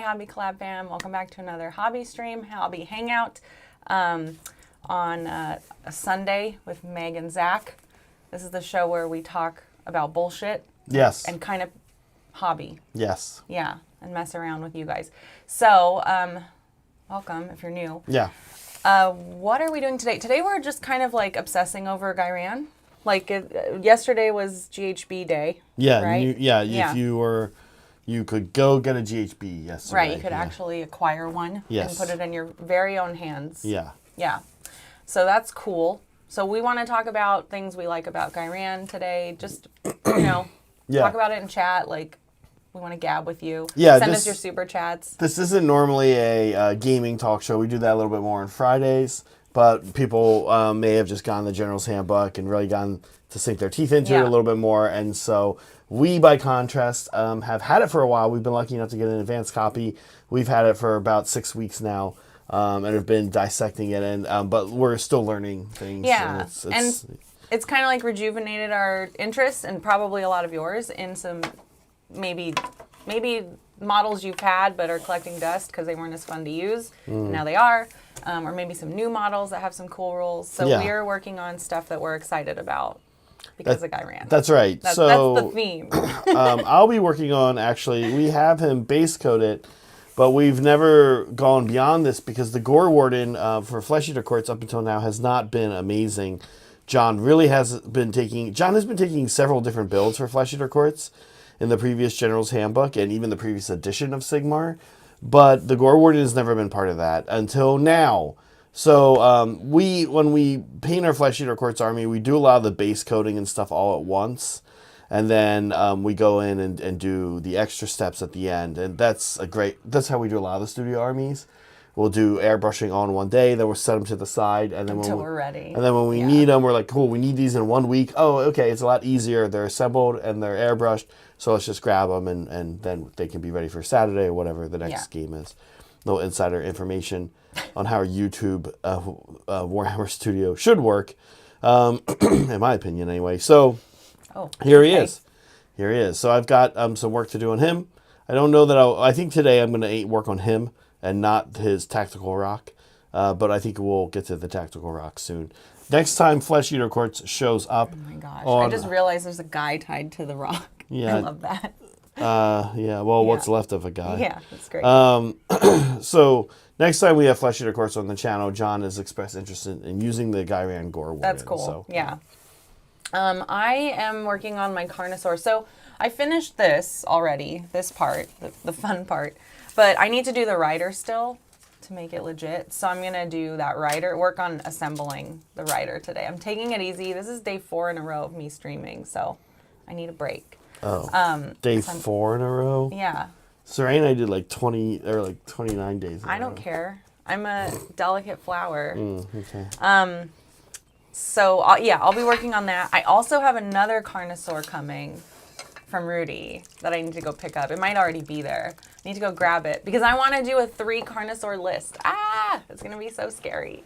Hobby Collab fam. Welcome back to another hobby stream, hobby hangout on a Sunday with Meg and Zach. This is the show where we talk about bullshit. Yes. And kind of hobby. Yes. Yeah, and mess around with you guys. So, welcome if you're new. Yeah. What are we doing today? Today we're just kind of like obsessing over Ghyran. Like yesterday was GHB day. Yeah. Right? If you could go get a GHB yesterday. Right. You could actually acquire one and put it in your very own hands. Yeah. Yeah. So that's cool. So we want to talk about things we like about Ghyran today. Just, talk about it in chat. Like, we want to gab with you. Yeah. Send us your super chats. This isn't normally a gaming talk show. We do that a little bit more on Fridays. But people may have just gotten the General's Handbook and really gotten to sink their teeth into it a little bit more. And so we, by contrast, have had it for a while. We've been lucky enough to get an advanced copy. We've had it for about 6 weeks now and have been dissecting it. And but we're still learning things. Yeah. And it's kind of like rejuvenated our interest and probably a lot of yours in some maybe models you've had but are collecting dust because they weren't as fun to use. And now they are. Or maybe some new models that have some cool rules. So we're working on stuff that we're excited about because of Ghyran. That's right. That's the theme. I'll be working on, actually, we have him base coated, but we've never gone beyond this because the Gore Warden for Flesh Eater Quartz up until now has not been amazing. John has been taking several different builds for Flesh Eater Quartz in the previous General's Handbook and even the previous edition of Sigmar. But the Gore Warden has never been part of that until now. So when we paint our Flesh Eater Quartz army, we do a lot of the base coating and stuff all at once. And then we go in and do the extra steps at the end. And that's how we do a lot of the studio armies. We'll do airbrushing on one day, then we'll set them to the side. And then until we're ready. And then when we need them, we're like, cool, we need these in 1 week. Oh, okay, it's a lot easier. They're assembled and they're airbrushed. So let's just grab them and then they can be ready for Saturday or whatever the next game is. No insider information on how YouTube Warhammer Studio should work, in my opinion anyway. So here he is. Here he is. So I've got some work to do on him. I don't know that I think today I'm going to work on him and not his tactical rock. But I think we'll get to the tactical rock soon. Next time Flesh Eater Quartz shows up. Oh my gosh. I just realized there's a guy tied to the rock. Yeah. I love that. What's left of a guy. Yeah, that's great. So next time we have Flesh Eater Quartz on the channel, John has expressed interest in using the Ghyran Gore Warden. That's cool. So. Yeah. I am working on my Carnosaur. So I finished this already, this part, the fun part. But I need to do the rider still to make it legit. So I'm going to do that rider, work on assembling the rider today. I'm taking it easy. This is day 4 in a row of me streaming, so I need a break. Oh, day 4 in a row? Yeah. Serena and I did like 20 or like 29 days in a row. I don't care. I'm a delicate flower. Okay. So, I'll be working on that. I also have another Carnosaur coming from Rudy that I need to go pick up. It might already be there. I need to go grab it because I want to do a 3 Carnosaur list. It's going to be so scary.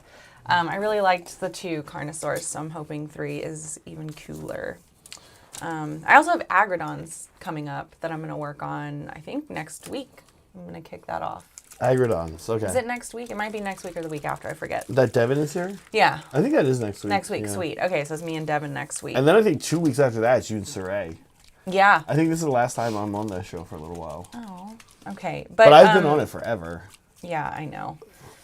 I really liked the 2 Carnosaurs, so I'm hoping 3 is even cooler. I also have Agrodons coming up that I'm going to work on, I think, next week. I'm going to kick that off. Agrodons, okay. Is it next week? It might be next week or the week after. I forget. That Devin is here? Yeah. I think that is next week. Next week, sweet. Okay, so it's me and Devin next week. And then I think 2 weeks after that, it's you and Saray. Yeah. I think this is the last time I'm on that show for a little while. Oh, okay. But I've been on it forever. Yeah, I know.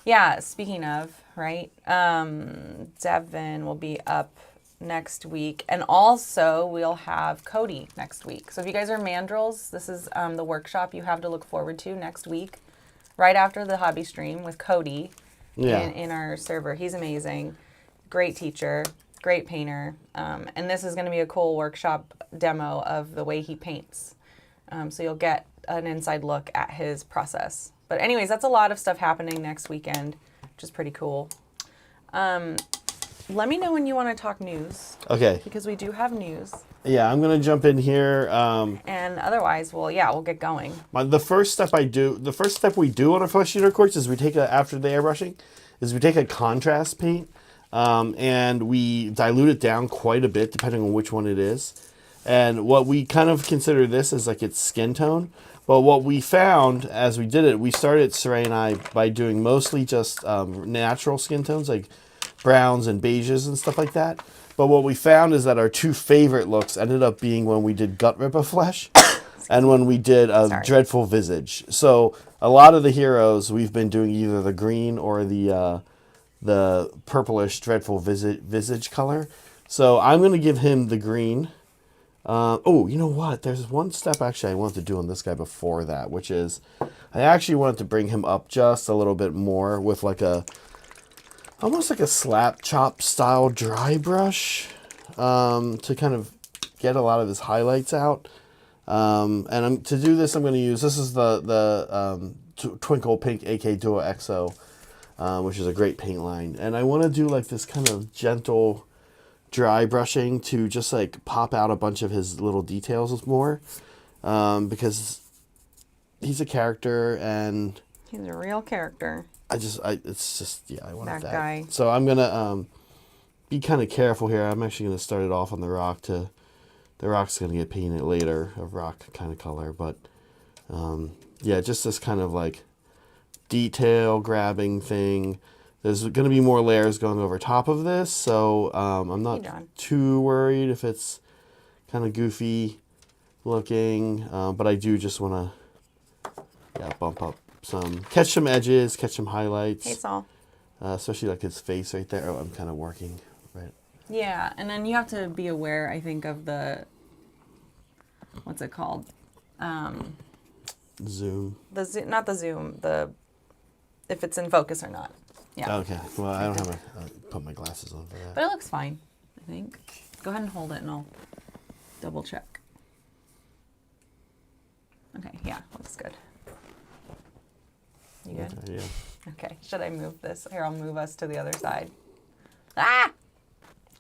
Yeah, speaking of, right, Devin will be up next week. And also, we'll have Cody next week. So if you guys are mandrels, this is the workshop you have to look forward to next week, right after the hobby stream with Cody in our server. He's amazing. Great teacher. Great painter. And this is going to be a cool workshop demo of the way he paints. So you'll get an inside look at his process. But anyways, that's a lot of stuff happening next weekend, which is pretty cool. Let me know when you want to talk news. Okay. Because we do have news. Yeah, I'm going to jump in here. And otherwise, we'll get going. The first step we do on a Flesh Eater Quartz is after the airbrushing, is we take a contrast paint and we dilute it down quite a bit depending on which one it is. And what we kind of consider this as like its skin tone. But what we found as we did it, we started, Saray and I, by doing mostly just natural skin tones, like browns and beiges and stuff like that. But what we found is that our two favorite looks ended up being when we did Gut Ripper Flesh and when we did Dreadful Visage. So a lot of the heroes, we've been doing either the green or the purplish Dreadful Visage color. So I'm going to give him the green. Oh, you know what? There's one step actually I wanted to do on this guy before that, which is I actually wanted to bring him up just a little bit more with like almost like a slap chop style dry brush to kind of get a lot of his highlights out. And to do this, I'm going to use, this is the Twinkle Pink AK Duo XO, which is a great paint line. And I want to do like this kind of gentle dry brushing to just like pop out a bunch of his little details more, because he's a character and he's a real character. I want that guy. So I'm gonna be kind of careful here. I'm actually gonna start it off on the rock. The rock's gonna get painted later, a rock kind of color, but yeah, just this kind of like detail grabbing thing. There's going to be more layers going over top of this, so I'm not too worried if it's kind of goofy looking, but I do just want to bump up catch some edges, catch some highlights. Hey, Saul. Especially like his face right there. Oh, I'm kind of working, right? Yeah, and then you have to be aware, I think, of the, what's it called? Zoom. Not the zoom, if it's in focus or not. Yeah. Okay. Well, I don't have put my glasses on for that. But it looks fine, I think. Go ahead and hold it and I'll double check. Okay, yeah, looks good. You good? Okay, yeah. Okay, should I move this? Here, I'll move us to the other side. Ah!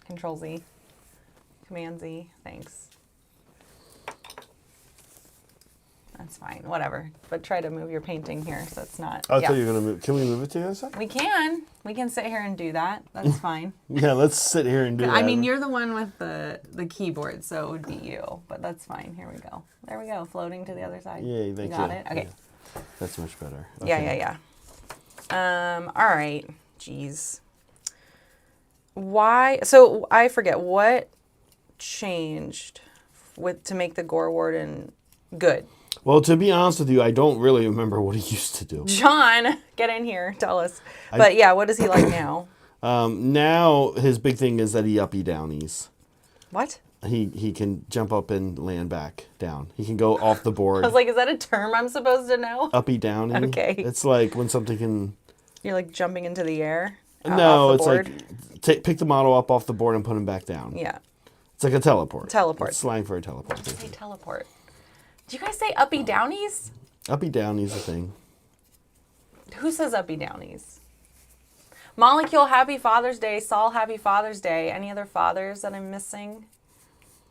Control Z. Command Z. Thanks. That's fine, whatever. But try to move your painting here so it's not... I thought you were going to move. Can we move it to the other side? We can. We can sit here and do that. That's fine. Yeah, let's sit here and do that. I mean, you're the one with the keyboard, so it would be you. But that's fine. Here we go. There we go. Floating to the other side. Yay, thank you. Got it? Okay. Yeah. That's much better. Okay. Yeah. All right. Jeez. Why? So I forget what changed to make the Gore Warden good. Well, to be honest with you, I don't really remember what he used to do. John, get in here. Tell us. But yeah, what is he like now? Now his big thing is that he uppy downies. What? He can jump up and land back down. He can go off the board. I was like, is that a term I'm supposed to know? Uppy downy. Okay. It's like when something can... You're like jumping into the air? No, off the it's board? like pick the model up off the board and put him back down. Yeah. It's like a teleport. Teleport. It's slang for a teleport. Say teleport. Did you guys say uppy downies? Uppy downy's a thing. Who says uppy downies? Molecule, happy Father's Day. Saul, happy Father's Day. Any other fathers that I'm missing?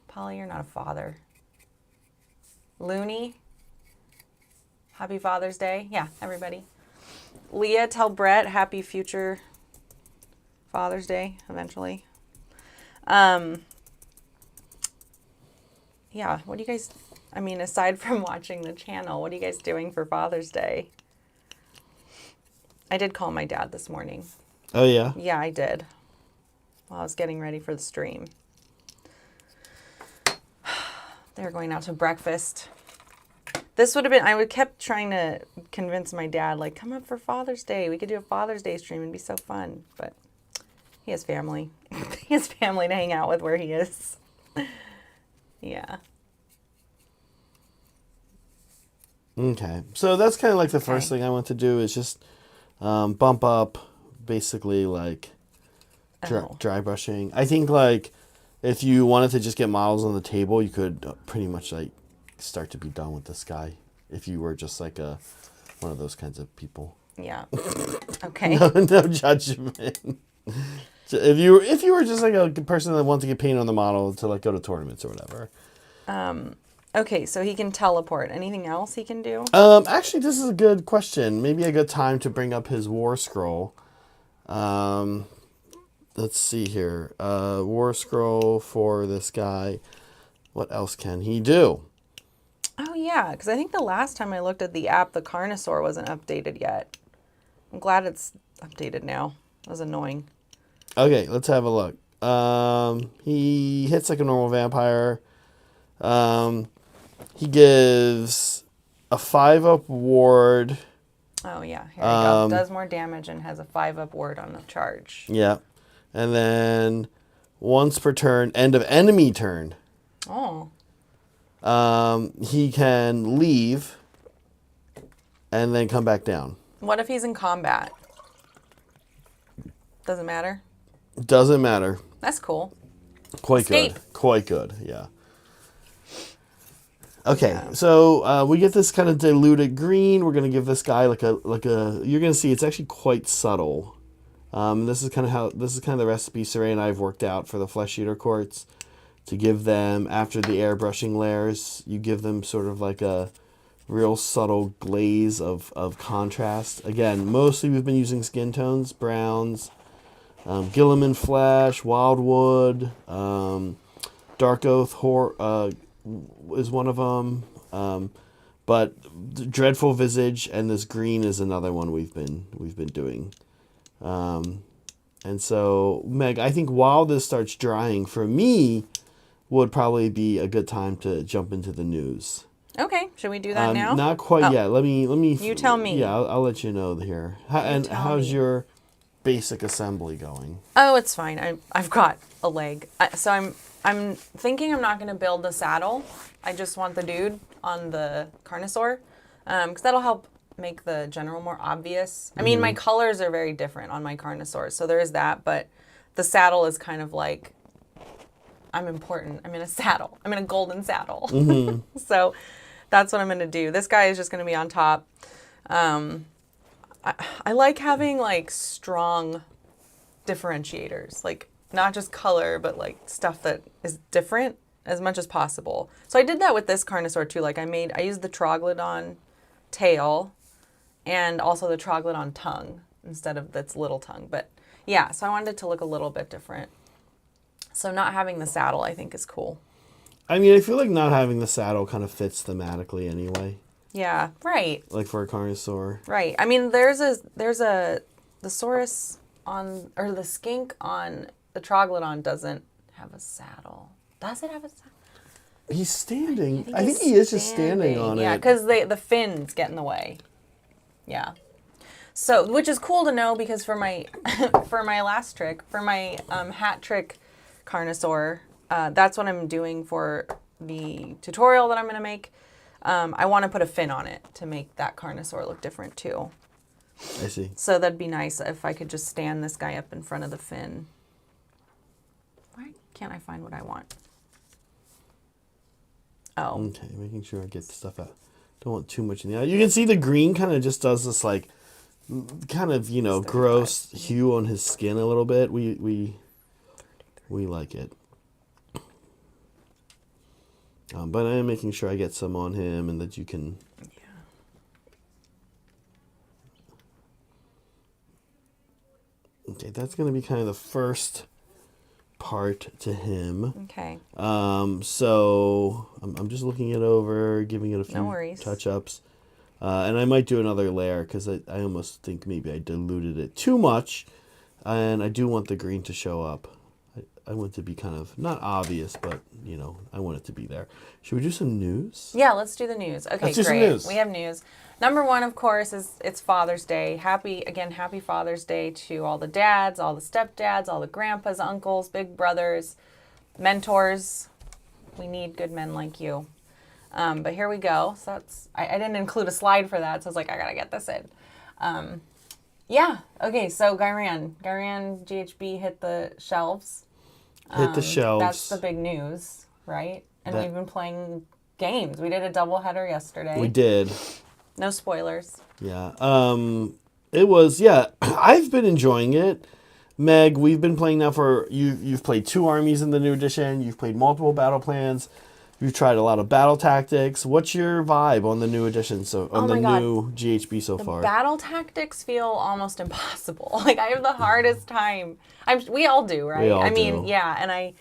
Polly, you're not a father. Looney, happy Father's Day. Yeah, everybody. Leah, tell Brett happy future Father's Day eventually. Yeah, what do you guys... I mean, aside from watching the channel, what are you guys doing for Father's Day? I did call my dad this morning. Oh, yeah? Yeah, I did. While I was getting ready for the stream. They were going out to breakfast. This would have been, kept trying to convince my dad, like, come up for Father's Day. We could do a Father's Day stream. It'd be so fun. But he has family. He has family to hang out with where he is. Yeah. Okay, so that's kind of like the first thing I want to do is just bump up, basically like dry brushing. I think like if you wanted to just get models on the table, you could pretty much like start to be done with this guy if you were just like one of those kinds of people. Yeah. Okay. No judgment. If you were just like a person that wanted to get paint on the model to like go to tournaments or whatever. Okay, so he can teleport. Anything else he can do? Actually, this is a good question. Maybe a good time to bring up his War Scroll. Let's see here. War Scroll for this guy. What else can he do? Oh, yeah, because I think the last time I looked at the app, the Carnosaur wasn't updated yet. I'm glad it's updated now. That was annoying. Okay, let's have a look. He hits like a normal vampire. He gives a 5-up ward. Oh, yeah. Here we go. Does more damage and has a 5-up ward on the charge. Yeah. And then once per turn, end of enemy turn, Oh. he can leave and then come back down. What if he's in combat? Doesn't matter? Doesn't matter. That's cool. Quite Escape. good. Quite good, yeah. Okay, so we get this kind of diluted green. We're gonna give this guy like a. You're gonna see it's actually quite subtle. This is kind of the recipe Saray and I have worked out for the flesh eater quartz, to give them after the airbrushing layers. You give them sort of like a real subtle glaze of contrast. Again, mostly we've been using skin tones, browns, Gilliman flesh, wildwood, dark oath is one of them, but dreadful visage and this green is another one we've been doing, and so Meg, I think while this starts drying, for me, would probably be a good time to jump into the news. Okay, should we do that now? Not quite yet. Let me. You tell me. Yeah, I'll let you know here. How's your basic assembly going? Oh, it's fine. I've got a leg. So I'm thinking I'm not going to build the saddle. I just want the dude on the Carnosaur, because that'll help make the general more obvious. I mean, my colors are very different on my Carnosaurs, so there is that, but the saddle is kind of like, I'm important. I'm in a saddle. I'm in a golden saddle. So that's what I'm going to do. This guy is just going to be on top. I like having like strong differentiators, like not just color, but like stuff that is different as much as possible. So I did that with this Carnosaur too. Like I used the Troglodon tail and also the Troglodon tongue instead of its little tongue. But yeah, so I wanted it to look a little bit different. So not having the saddle, I think, is cool. I mean, I feel like not having the saddle kind of fits thematically anyway. Yeah, right. Like for a Carnosaur. Right. I mean, there's a the Saurus on, or the skink on the Troglodon doesn't have a saddle. Does it have a saddle? He's standing. I think he is just standing on it. Yeah, because the fins get in the way. Yeah. So, which is cool to know, because for my for my last trick, for my hat trick Carnosaur, that's what I'm doing for the tutorial that I'm going to make. I want to put a fin on it to make that Carnosaur look different too. I see. So that'd be nice if I could just stand this guy up in front of the fin. Why can't I find what I want? Oh. Okay, making sure I get the stuff out. Don't want too much in the eye. You can see the green kind of just does this like kind of, you know, gross hue on his skin a little bit. We like it. But I am making sure I get some on him and that you can... Yeah. Okay, that's going to be kind of the first part to him. Okay. So I'm just looking it over, giving it a few touch-ups. And I might do another layer because I almost think maybe I diluted it too much. And I do want the green to show up. I want it to be kind of, not obvious, but, you know, I want it to be there. Should we do some news? Yeah, let's do the news. Okay, let's do great. Some news. We have news. Number one, of course, is it's Father's Day. Happy Father's Day to all the dads, all the stepdads, all the grandpas, uncles, big brothers, mentors. We need good men like you. But here we go. So that's, I didn't include a slide for that, so I was like, I gotta get this in. Yeah, okay, so Ghyran GHB hit the shelves. Hit the shelves. That's the big news, right? And we've been playing games. We did a doubleheader yesterday. We did. No spoilers. Yeah. It was, yeah, I've been enjoying it. Meg, we've been playing now for, you've played 2 armies in the new edition. You've played multiple battle plans. You've tried a lot of battle tactics. What's your vibe on the new edition, new GHB so far? Battle tactics feel almost impossible. Like, I have the hardest time. We all do, right? We all do. do. Yeah, and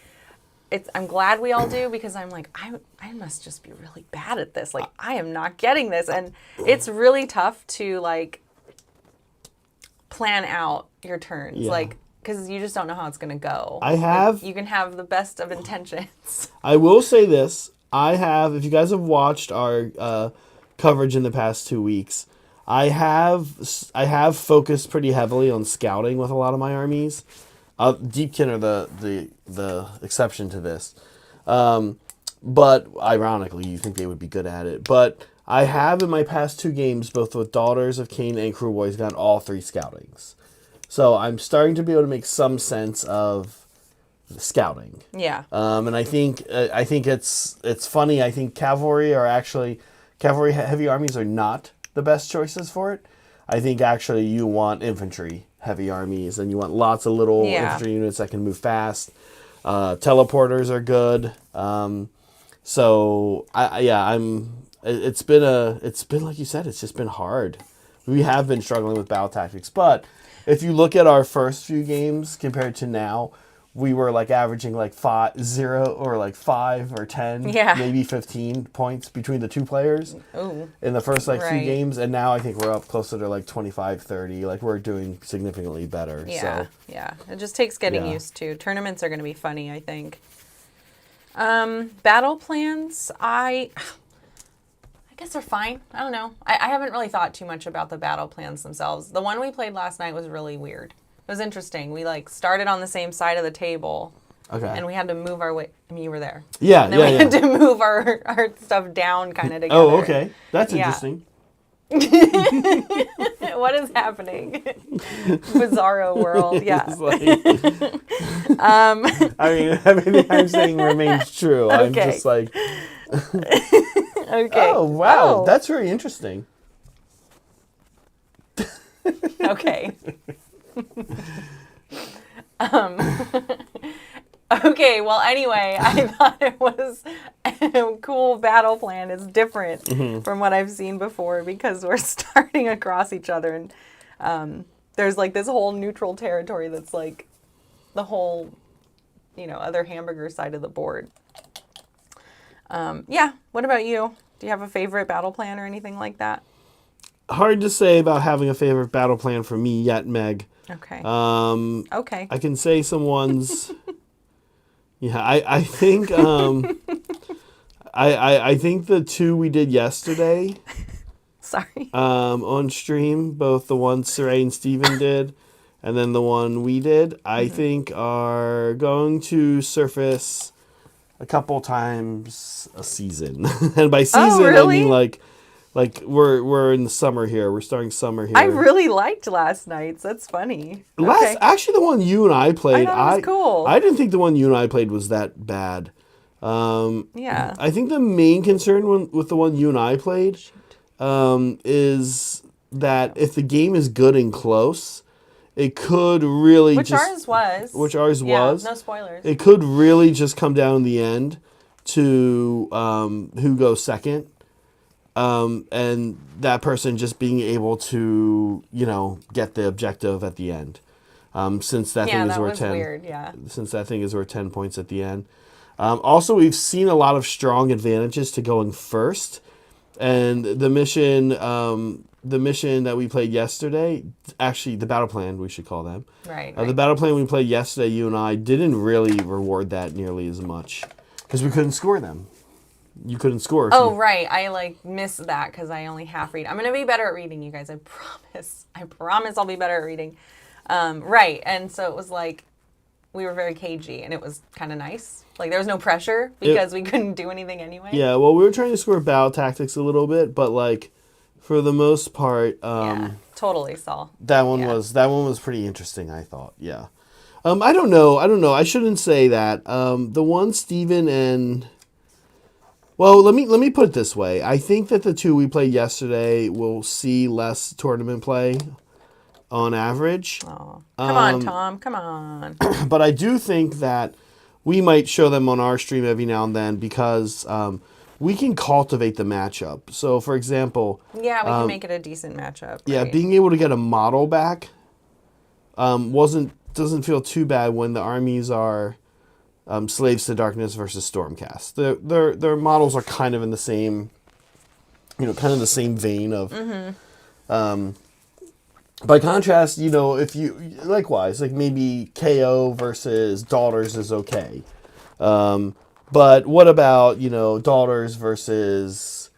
I'm glad we all do, because I'm like, I must just be really bad at this. Like, I am not getting this. And it's really tough to like plan out your turns. Yeah. Like, because you just don't know how it's going to go. You can have the best of intentions. I will say this. If you guys have watched our coverage in the past 2 weeks, I have focused pretty heavily on scouting with a lot of my armies. Deepkin are the exception to this. But ironically, you think they would be good at it. But I have in my past 2 games, both with Daughters of Cain and Cruel Boys, gotten all 3 scoutings. So I'm starting to be able to make some sense of scouting. Yeah. And I think it's funny. I think cavalry heavy armies are not the best choices for it. I think actually you want infantry heavy armies, and you want lots of little infantry units that can move fast. Teleporters are good. It's been like you said, it's just been hard. We have been struggling with battle tactics, but if you look at our first few games compared to now, we were like averaging like 0 or like 5 or 10, maybe 15 points between the 2 players in the first few games. And now I think we're up closer to like 25, 30. Like we're doing significantly better. Yeah. Yeah. It just takes getting used to. Tournaments are going to be funny, I think. Battle plans, I guess they're fine. I don't know. I haven't really thought too much about the battle plans themselves. The one we played last night was really weird. It was interesting. We like started on the same side of the table. Okay. And we had to move our way. I mean, you were there. Yeah, and then we had to move our stuff down kind of together. Oh, okay. That's interesting. What is happening? Bizarro world. Yeah. I mean, everything I'm saying remains true. Okay. I'm just like... Okay. Oh, wow. Oh. That's very interesting. Okay. Okay, well, anyway, I thought it was a cool battle plan. It's different from what I've seen before, because we're starting across each other, and there's like this whole neutral territory that's like the whole, other hamburger side of the board. What about you? Do you have a favorite battle plan or anything like that? Hard to say about having a favorite battle plan for me yet, Meg. Okay. Okay. I can say some ones. I think I think the 2 we did yesterday. Sorry. On stream, both the one Saray and Steven did, and then the one we did, I think are going to surface a couple times a season. And by season, really? I mean like we're in the summer here. We're starting summer here. I really liked last night's. That's funny. Actually, the one you and I played, I was cool. I didn't think the one you and I played was that bad. I think the main concern with the one you and I played is that if the game is good and close, it could really Which ours was. No spoilers. It could really just come down in the end to who goes second. And that person just being able to, get the objective at the end. Since that thing is worth 10. Weird, yeah. Since that thing is worth 10 points at the end. Also, we've seen a lot of strong advantages to going first. And the mission that we played yesterday, actually the battle plan, we should call them. Right. The battle plan we played yesterday, you and I, didn't really reward that nearly as much. Because we couldn't score them. You couldn't score. Right. I missed that because I only half read. I'm going to be better at reading, you guys. I promise. I promise I'll be better at reading. Right. And so it was like we were very cagey, and it was kind of nice. Like there was no pressure because we couldn't do anything anyway. Yeah. Well, we were trying to score battle tactics a little bit, but for the most part, totally saw. That one was pretty interesting, I thought. Yeah. I don't know. I shouldn't say that. The one Steven and... Well, let me put it this way. I think that the 2 we played yesterday will see less tournament play on average. Oh, come on, Tom. Come on. But I do think that we might show them on our stream every now and then because we can cultivate the matchup. So, for example... Yeah, we can make it a decent matchup. Right? Yeah, being able to get a model back doesn't feel too bad when the armies are... Slaves to Darkness versus Stormcast. Their models are kind of in the same, kind of the same vein of. By contrast, if you likewise, like maybe KO versus Daughters is okay. But what about, Daughters versus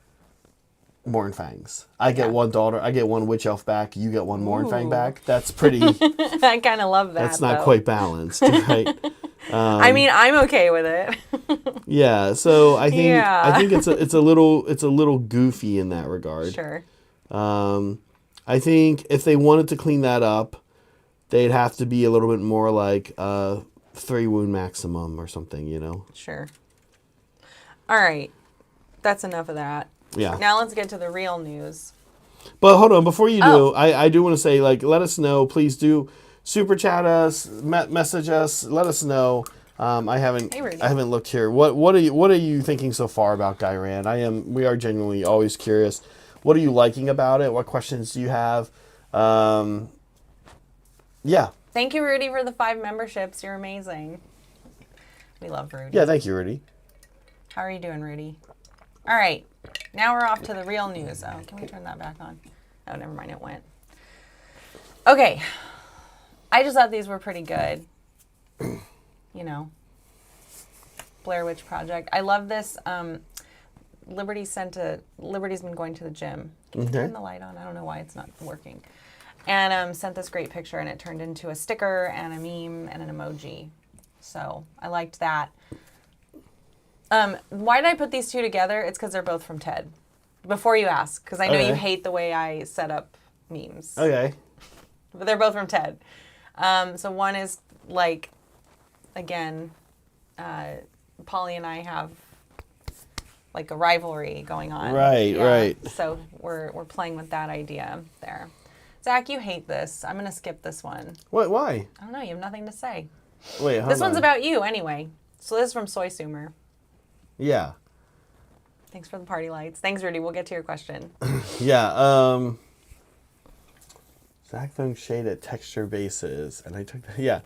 Mournfangs? I get one Daughter, I get one Witch Elf back, you get one Mournfang back. That's pretty. I kind of love that. That's not quite balanced, right? I mean, I'm okay with it. Yeah, so I think it's a little goofy in that regard. Sure. I think if they wanted to clean that up, they'd have to be a little bit more like 3 wound maximum or something, Sure. All right. That's enough of that. Yeah. Now let's get to the real news. But hold on, before you do, I do want to say, let us know. Please do super chat us, message us, let us know. I haven't looked here. What are you thinking so far about Ghyran? We are genuinely always curious. What are you liking about it? What questions do you have? Yeah. Thank you, Rudy, for the 5 memberships. You're amazing. We love Rudy. Yeah, thank you, Rudy. How are you doing, Rudy? All right. Now we're off to the real news. Oh, can we turn that back on? Oh, never mind. It went. Okay. I just thought these were pretty good. Blair Witch Project. I love this. Liberty's been going to the gym. Can you turn the light on? I don't know why it's not working. And sent this great picture, and it turned into a sticker and a meme and an emoji. So I liked that. Why did I put these two together? It's because they're both from Ted. Before you ask, because I know you hate the way I set up memes. Okay. But they're both from Ted. So one is like, again, Polly and I have like a rivalry going on. Right. So we're playing with that idea there. Zach, you hate this. I'm going to skip this one. What? Why? I don't know. You have nothing to say. Wait, hold This one's about you anyway. So this is from Soy Sumer. Yeah. Thanks for the party lights. Thanks, Rudy. We'll get to your question. Yeah. Zach throwing shade at texture bases, and I took that. Yeah.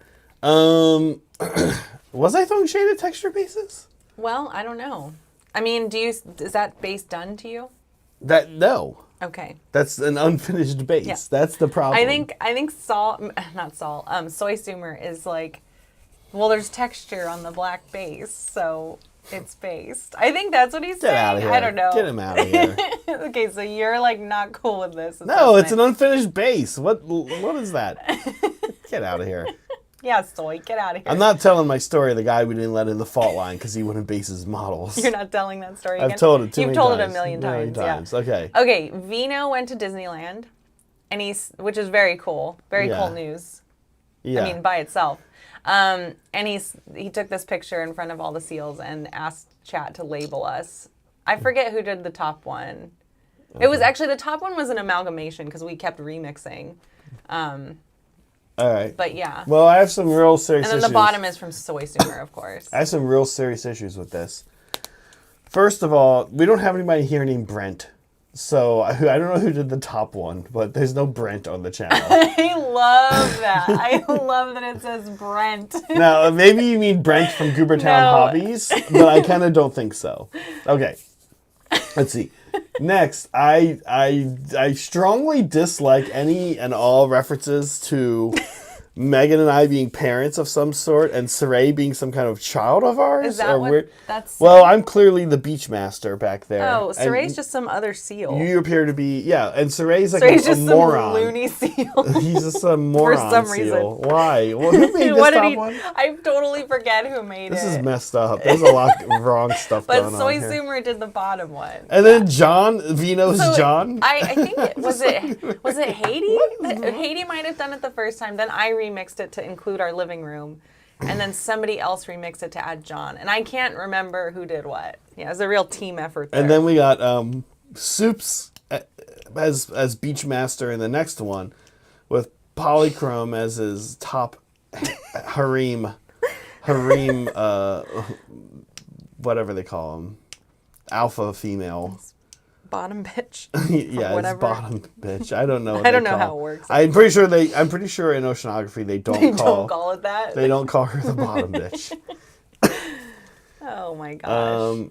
Was I throwing shade at texture bases? Well, I don't know. I mean, is that base done to you? No. Okay. That's an unfinished base. Yeah. That's the problem. I think Soy Sumer is like, well, there's texture on the black base, so it's based. I think that's what he's saying. Get out of here. I don't know. Get him out of here. Okay, so you're like not cool with this. No, it's an unfinished base. What is that? Get out of here. Yeah, Soy, get out of here. I'm not telling my story of the guy we didn't let in the fault line because he wouldn't base his models. You're not telling that story again? I've told it too many times. You've told it a million times. Yeah. Okay. Okay, Vino went to Disneyland, and which is very cool. Very cool news. Yeah. I mean, by itself. And he took this picture in front of all the seals and asked chat to label us. I forget who did the top one. Okay. It was actually, the top one was an amalgamation because we kept remixing. All right. But yeah. Well, I have some real serious issues. And then the bottom is from Soy Sumer, of course. I have some real serious issues with this. First of all, we don't have anybody here named Brent. So I don't know who did the top one, but there's no Brent on the channel. I love that. I love that it says Brent. Now, maybe you mean Brent from Goobertown Hobbies, but I kind of don't think so. Okay. Let's see. Next, I strongly dislike any and all references to Megan and I being parents of some sort and Saray being some kind of child of ours. Is that what that's... Well, I'm clearly the beach master back there. Oh, Saray's just some other seal. You appear to be, yeah, and Saray's like Saray's a moron. Some loony seal. He's just a moron For some seal. reason. Why? Well, who made this top one? I totally forget who made This it. is messed up. There's a lot of wrong stuff going on But Soy here. Sumer did the bottom one. And then John, Vino's John. I think was it Haiti? Haiti might have done it the first time. Then I remixed it to include our living room, and then somebody else remixed it to add John. And I can't remember who did what. Yeah, it was a real team effort there. And then we got Soups as Beachmaster in the next one, with Polychrome as his top harem, whatever they call him, alpha female. Bottom bitch. Yeah, it's bottom bitch. I don't know. I don't know how it works. I'm pretty sure in oceanography they don't call it that. They don't call her the bottom bitch. Oh my gosh.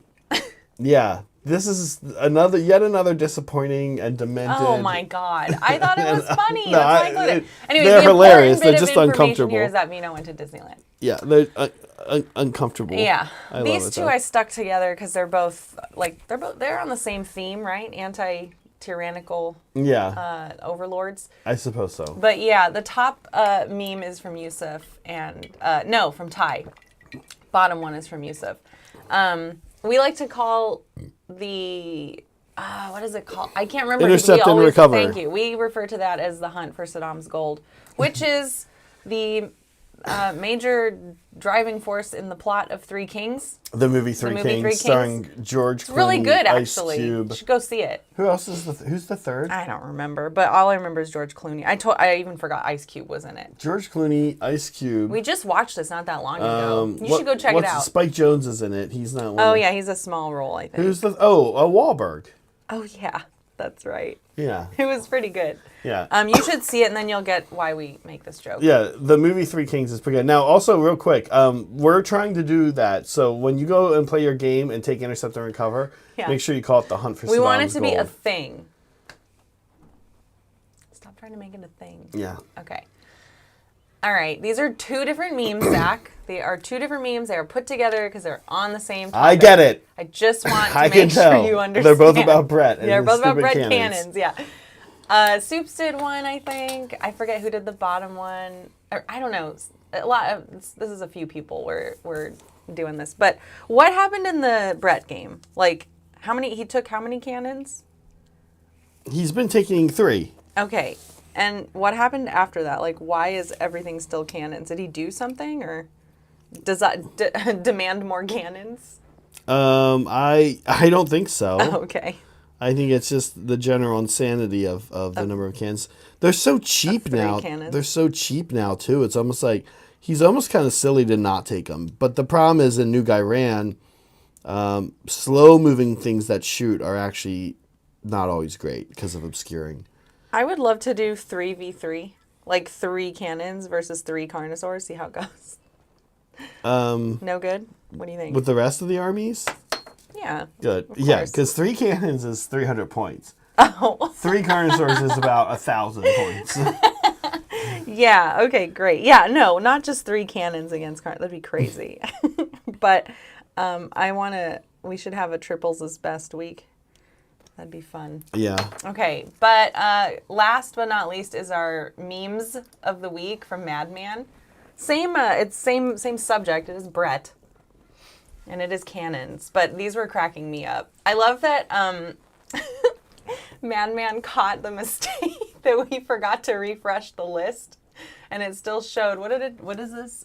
Yeah. This is yet another disappointing and demented. Oh my god! I thought it was funny. No, That's why I included it. Anyways, they're the hilarious. important They're bit just of information uncomfortable. here is that Mino went to Disneyland. Yeah, they're uncomfortable. Yeah, I these love it, two though. I stuck together because they're both they're on the same theme, right? Anti-tyrannical Yeah, overlords. I suppose so. But yeah, the top meme is from Yusuf and no, from Ty. Bottom one is from Yusuf. We like to call the what is it called? I can't remember. Intercept and recover. Thank you. We refer to that as the hunt for Saddam's gold, which is the major driving force in the plot of Three Kings. The movie Three Kings, starring George Clooney, Really good, Ice actually. Cube. You should go see it. Who else is who's the third? I don't remember, but all I remember is George Clooney. I even forgot Ice Cube was in it. George Clooney, Ice Cube. We just watched this not that long ago. You should go check it out. Spike Jonze is in it. He's not one. Oh yeah, he's a small role, I think. Who's the Wahlberg? Oh yeah, that's right. Yeah. It was pretty good. Yeah. You should see it, and then you'll get why we make this joke. Yeah, the movie Three Kings is pretty good. Now, also, real quick, we're trying to do that. So when you go and play your game and take Intercept and Recover, make sure you call it the Hunt for Saddam's We want it to be a Gold. thing. Stop trying to make it a thing. Yeah. Okay. All right. These are two different memes, Zach. They are two different memes. They are put together because they're on the same topic. I get it. I just want to I make can sure tell. you understand. They're both about Brett. And They're both about stupid Brett cannons. yeah. Soups did one, I think. I forget who did the bottom one. Or, I don't know. This is a few people we're doing this. But what happened in the Brett game? Like, he took how many cannons? He's been taking 3. Okay. And what happened after that? Like, why is everything still cannons? Did he do something, or does that demand more cannons? I don't think so. Okay. I think it's just the general insanity of the number of cans. They're so cheap now. Cannons. They're so cheap now too. It's almost like he's almost kind of silly to not take them. But the problem is in New Ghyran, slow moving things that shoot are actually not always great because of obscuring. I would love to do 3v3, like 3 cannons versus 3 Carnosaurs. See how it goes. No good? What do you think? With the rest of the armies? Yeah. Good. Yeah, because 3 cannons is 300 points. Oh. 3 Carnosaurs is about 1,000 points. Yeah, okay, great. Yeah, no, not just 3 cannons against Carnosaurs. That'd be crazy. But we should have a triples as best week. That'd be fun. Yeah. Okay, but last but not least is our memes of the week from Madman. It's same subject. It is Brett, and it is cannons. But these were cracking me up. I love that Madman caught the mistake that we forgot to refresh the list, and it still showed. What is this?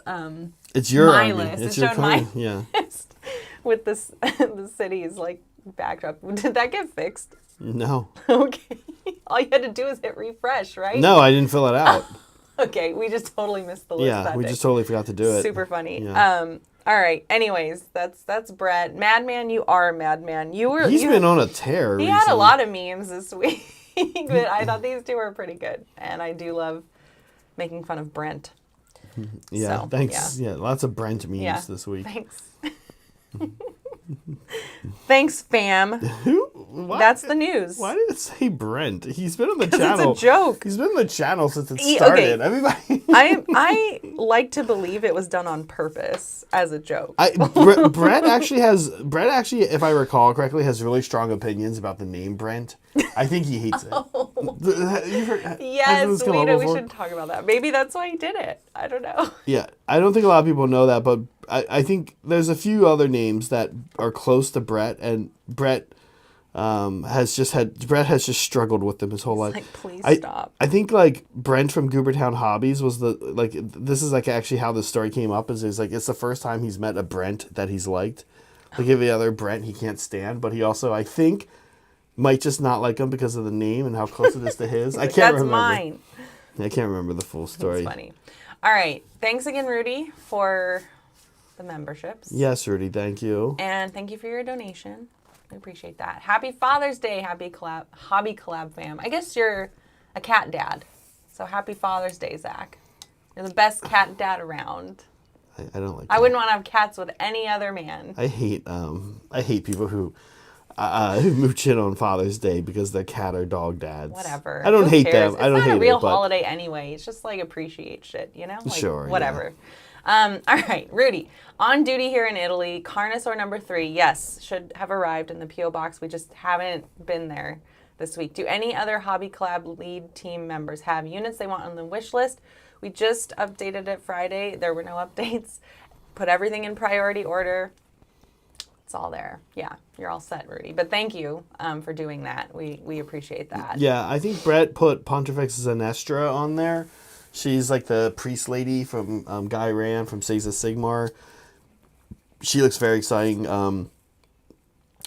It's your my army. list. It's It your showed my army. Yeah. list with this the city's like backdrop. Did that get fixed? No. Okay. All you had to do is hit refresh, right? No, I didn't fill it out. Okay, we just totally missed the list. Yeah, that we day. just totally forgot to do it. Super funny. Yeah. All right. Anyways, that's Brett. Madman, you are a madman. He's been on a tear He recently. had a lot of memes this week, but I thought these two were pretty good, and I do love making fun of Brent. Yeah, So, thanks. Yeah. Lots of Brent memes this week. Thanks. Thanks, fam. Why? That's the news. Why did it say Brent? He's been on the channel. It's a joke. He's been on the channel since it started. Okay. Everybody. I like to believe it was done on purpose as a joke. Brett actually, if I recall correctly, has really strong opinions about the name Brent. I think he hates it. Yes, we should talk about that. Maybe that's why he did it. I don't know. Yeah, I don't think a lot of people know that, but I think there's a few other names that are close to Brett, and Brett has just struggled with them his whole life. Like, please stop. I think like Brent from Goobertown Hobbies was this is like actually how the story came up. Is it's the first time he's met a Brent that he's liked. Like every other Brent he can't stand, but he also I think might just not like him because of the name and how close it is to his. I can't remember. That's mine. I can't remember the full story. That's funny. All right. Thanks again, Rudy, for the memberships. Yes, Rudy. Thank you. And thank you for your donation. I appreciate that. Happy Father's Day, Hobby Collab fam. I guess you're a cat dad. So happy Father's Day, Zach. You're the best cat dad around. I don't like I wouldn't want to have cats with any other man. I hate people who mooch in on Father's Day because their cat or dog dads. Whatever. I don't Who hate cares? them. I don't hate It's not a real it, but holiday anyway. It's just like appreciate shit, you know? Like, sure, whatever. All right, Rudy. On duty here in Italy, Carnosaur number 3, yes, should have arrived in the P.O. box. We just haven't been there this week. Do any other Hobby Collab lead team members have units they want on the wish list? We just updated it Friday. There were no updates. Put everything in priority order. It's all there. Yeah, you're all set, Rudy. But thank you for doing that. We appreciate that. Yeah, I think Brett put Pontifex Zenestra on there. She's like the priest lady from Ghyran from Sigmar. She looks very exciting.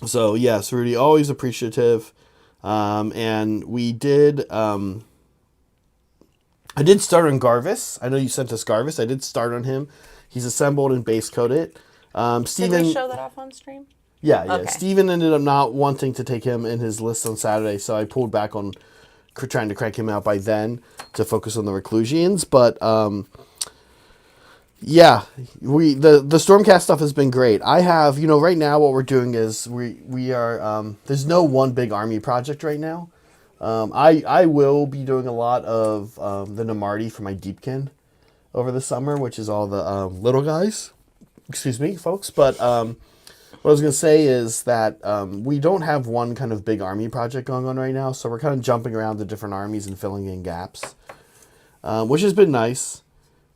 So yes, Rudy, always appreciative. And we did. I did start on Garvis. I know you sent us Garvis. I did start on him. He's assembled and base coated. Steven, Did we show that off on stream? Yeah. Okay. Steven ended up not wanting to take him in his list on Saturday, so I pulled back on trying to crank him out by then to focus on the Reclusians. But yeah, the Stormcast stuff has been great. I have, right now what we're doing is we are there's no one big army project right now. I will be doing a lot of the Namarti for my Deepkin over the summer, which is all the little guys. Excuse me, folks. But what I was going to say is that we don't have one kind of big army project going on right now, so we're kind of jumping around the different armies and filling in gaps, which has been nice.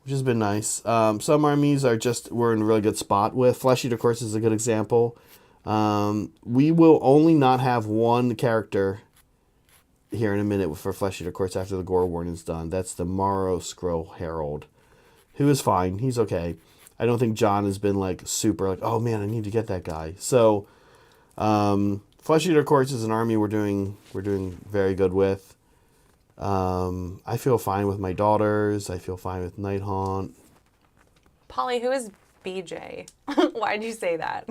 Some armies we're in a really good spot with. Flesh Eater, of course, is a good example. We will only not have one character here in a minute for Flesh Eater Courts after the Gore Warden's done. That's the Morrow Scroll Herald, who is fine. He's okay. I don't think John has been super oh man, I need to get that guy. So Flesh Eater Courts is an army we're doing very good with. I feel fine with my daughters. I feel fine with Nighthaunt. Polly, who is BJ? Why'd you say that?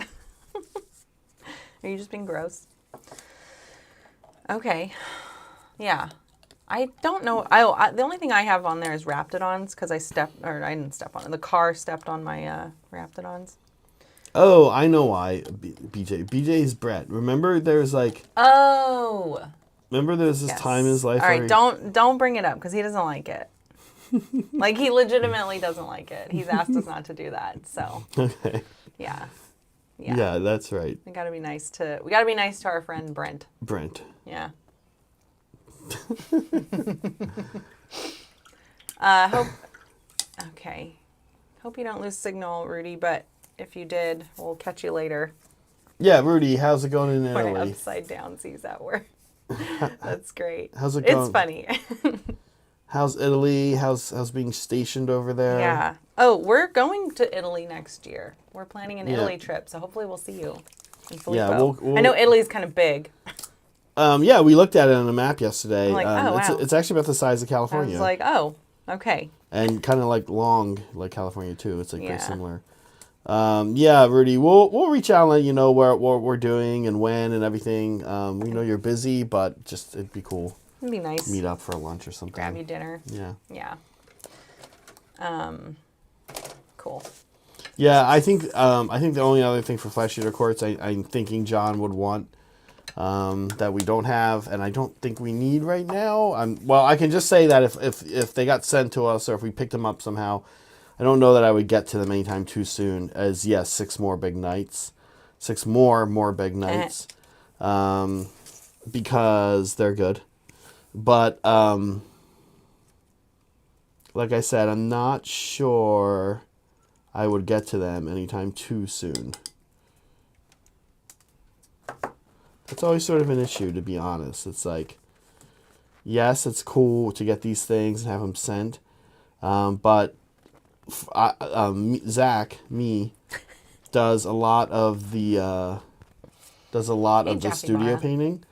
Are you just being gross? Okay. Yeah. I don't know. The only thing I have on there is Raptidons because I didn't step on it. The car stepped on my Raptidons. Oh, I know why. BJ is Brett. Remember there's Oh. Remember there's this time in his life. All right, don't bring it up because he doesn't like it. He legitimately doesn't like it. He's asked us not to do that. So. Okay. Yeah. Yeah, that's right. We gotta be nice to our friend Brent. Yeah. Okay. Hope you don't lose signal, Rudy, but if you did, we'll catch you later. Yeah, Rudy, how's it going in Italy? My upside down sees that word. That's great. How's it going? It's funny. How's Italy? How's being stationed over there? Yeah. Oh, we're going to Italy next year. We're planning an Italy trip, so hopefully we'll see you in Filippo. Yeah, I know Italy's kind of big. Yeah, we looked at it on a map yesterday. I'm like, oh, wow. It's actually about the size of I California. was like, oh, okay. And kind of long, like California too. It's very similar. Yeah, Rudy, we'll reach out and let you know what we're doing and when and everything. We know you're busy, but it'd be cool. It'd be nice. Meet up for a lunch or something. Grab you dinner. Yeah. Yeah. Cool. Yeah, I think the only other thing for Flesh Eater Courts I'm thinking John would want that we don't have, and I don't think we need right now. I can just say that if they got sent to us or if we picked them up somehow, I don't know that I would get to them anytime too soon. As yes, 6 more big knights, 6 more big knights, because they're good. But like I said, I'm not sure I would get to them anytime too soon. It's always sort of an issue, to be honest. It's yes, it's cool to get these things and have them sent, but Zach does a lot of the studio painting,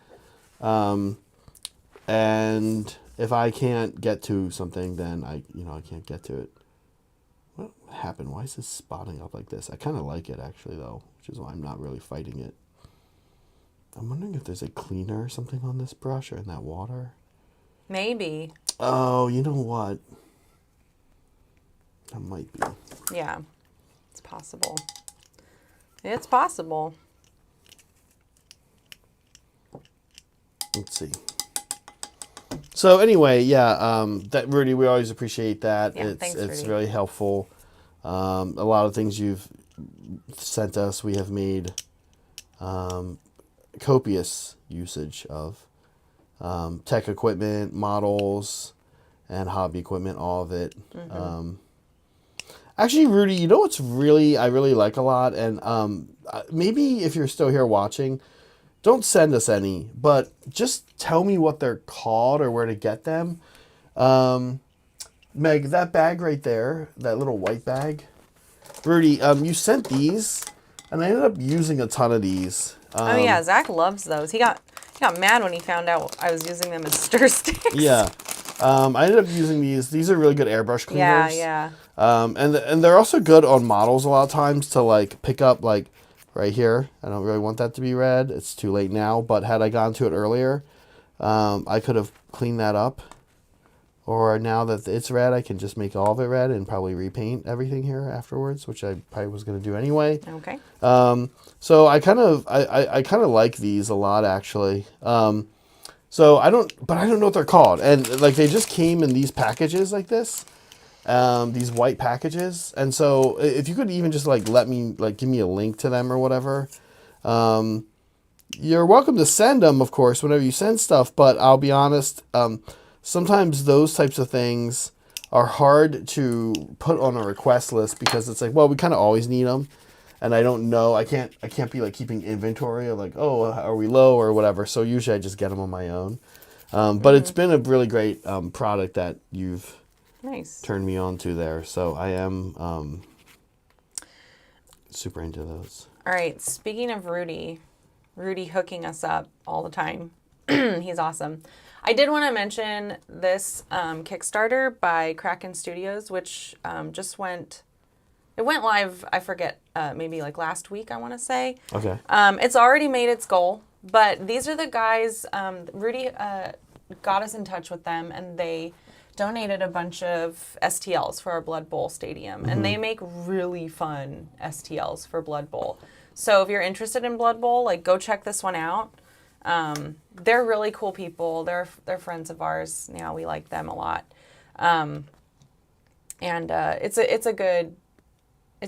and if I can't get to something, then I can't get to it. What happened? Why is this spotting up like this? I kind of like it actually though, which is why I'm not really fighting it. I'm wondering if there's a cleaner or something on this brush or in that water. Maybe. Oh, you know what? That might be. Yeah. It's possible. It's possible. Let's see. So anyway, yeah, that Rudy, we always appreciate that. Yeah, thanks, it's Rudy. really helpful. A lot of things you've sent us, we have made copious usage of. Tech equipment, models, and hobby equipment, all of it. Actually, Rudy, you know what's I really like a lot, and maybe if you're still here watching, don't send us any, but just tell me what they're called or where to get them. Meg, that bag right there, that little white bag, Rudy, you sent these, and I ended up using a ton of these. Oh yeah, Zach loves those. He got mad when he found out I was using them as stir sticks. Yeah. I ended up using these. These are really good airbrush cleaners. Yeah. And they're also good on models a lot of times to like pick up like right here. I don't really want that to be red. It's too late now. But had I gone to it earlier, I could have cleaned that up. Or now that it's red, I can just make all of it red and probably repaint everything here afterwards, which I probably was going to do anyway. Okay. So I kind of like these a lot actually. So I don't know what they're called. And like they just came in these packages like this, these white packages. And so if you could even just like give me a link to them or whatever. You're welcome to send them, of course, whenever you send stuff. But I'll be honest, sometimes those types of things are hard to put on a request list because it's like, well, we kind of always need them. And I don't know, I can't be like keeping inventory of like, oh, are we low or whatever. So usually I just get them on my own. But it's been a really great product that you've turned me on to there. So I am super into those. All right. Speaking of Rudy hooking us up all the time. He's awesome. I did want to mention this Kickstarter by Kraken Studios, which just went... It went live, I forget, maybe like last week, I want to say. Okay. It's already made its goal, but these are the guys, Rudy got us in touch with them, and they donated a bunch of STLs for our Blood Bowl stadium, and they make really fun STLs for Blood Bowl. So if you're interested in Blood Bowl, like go check this one out. They're really cool people. They're friends of ours now. We like them a lot. And it's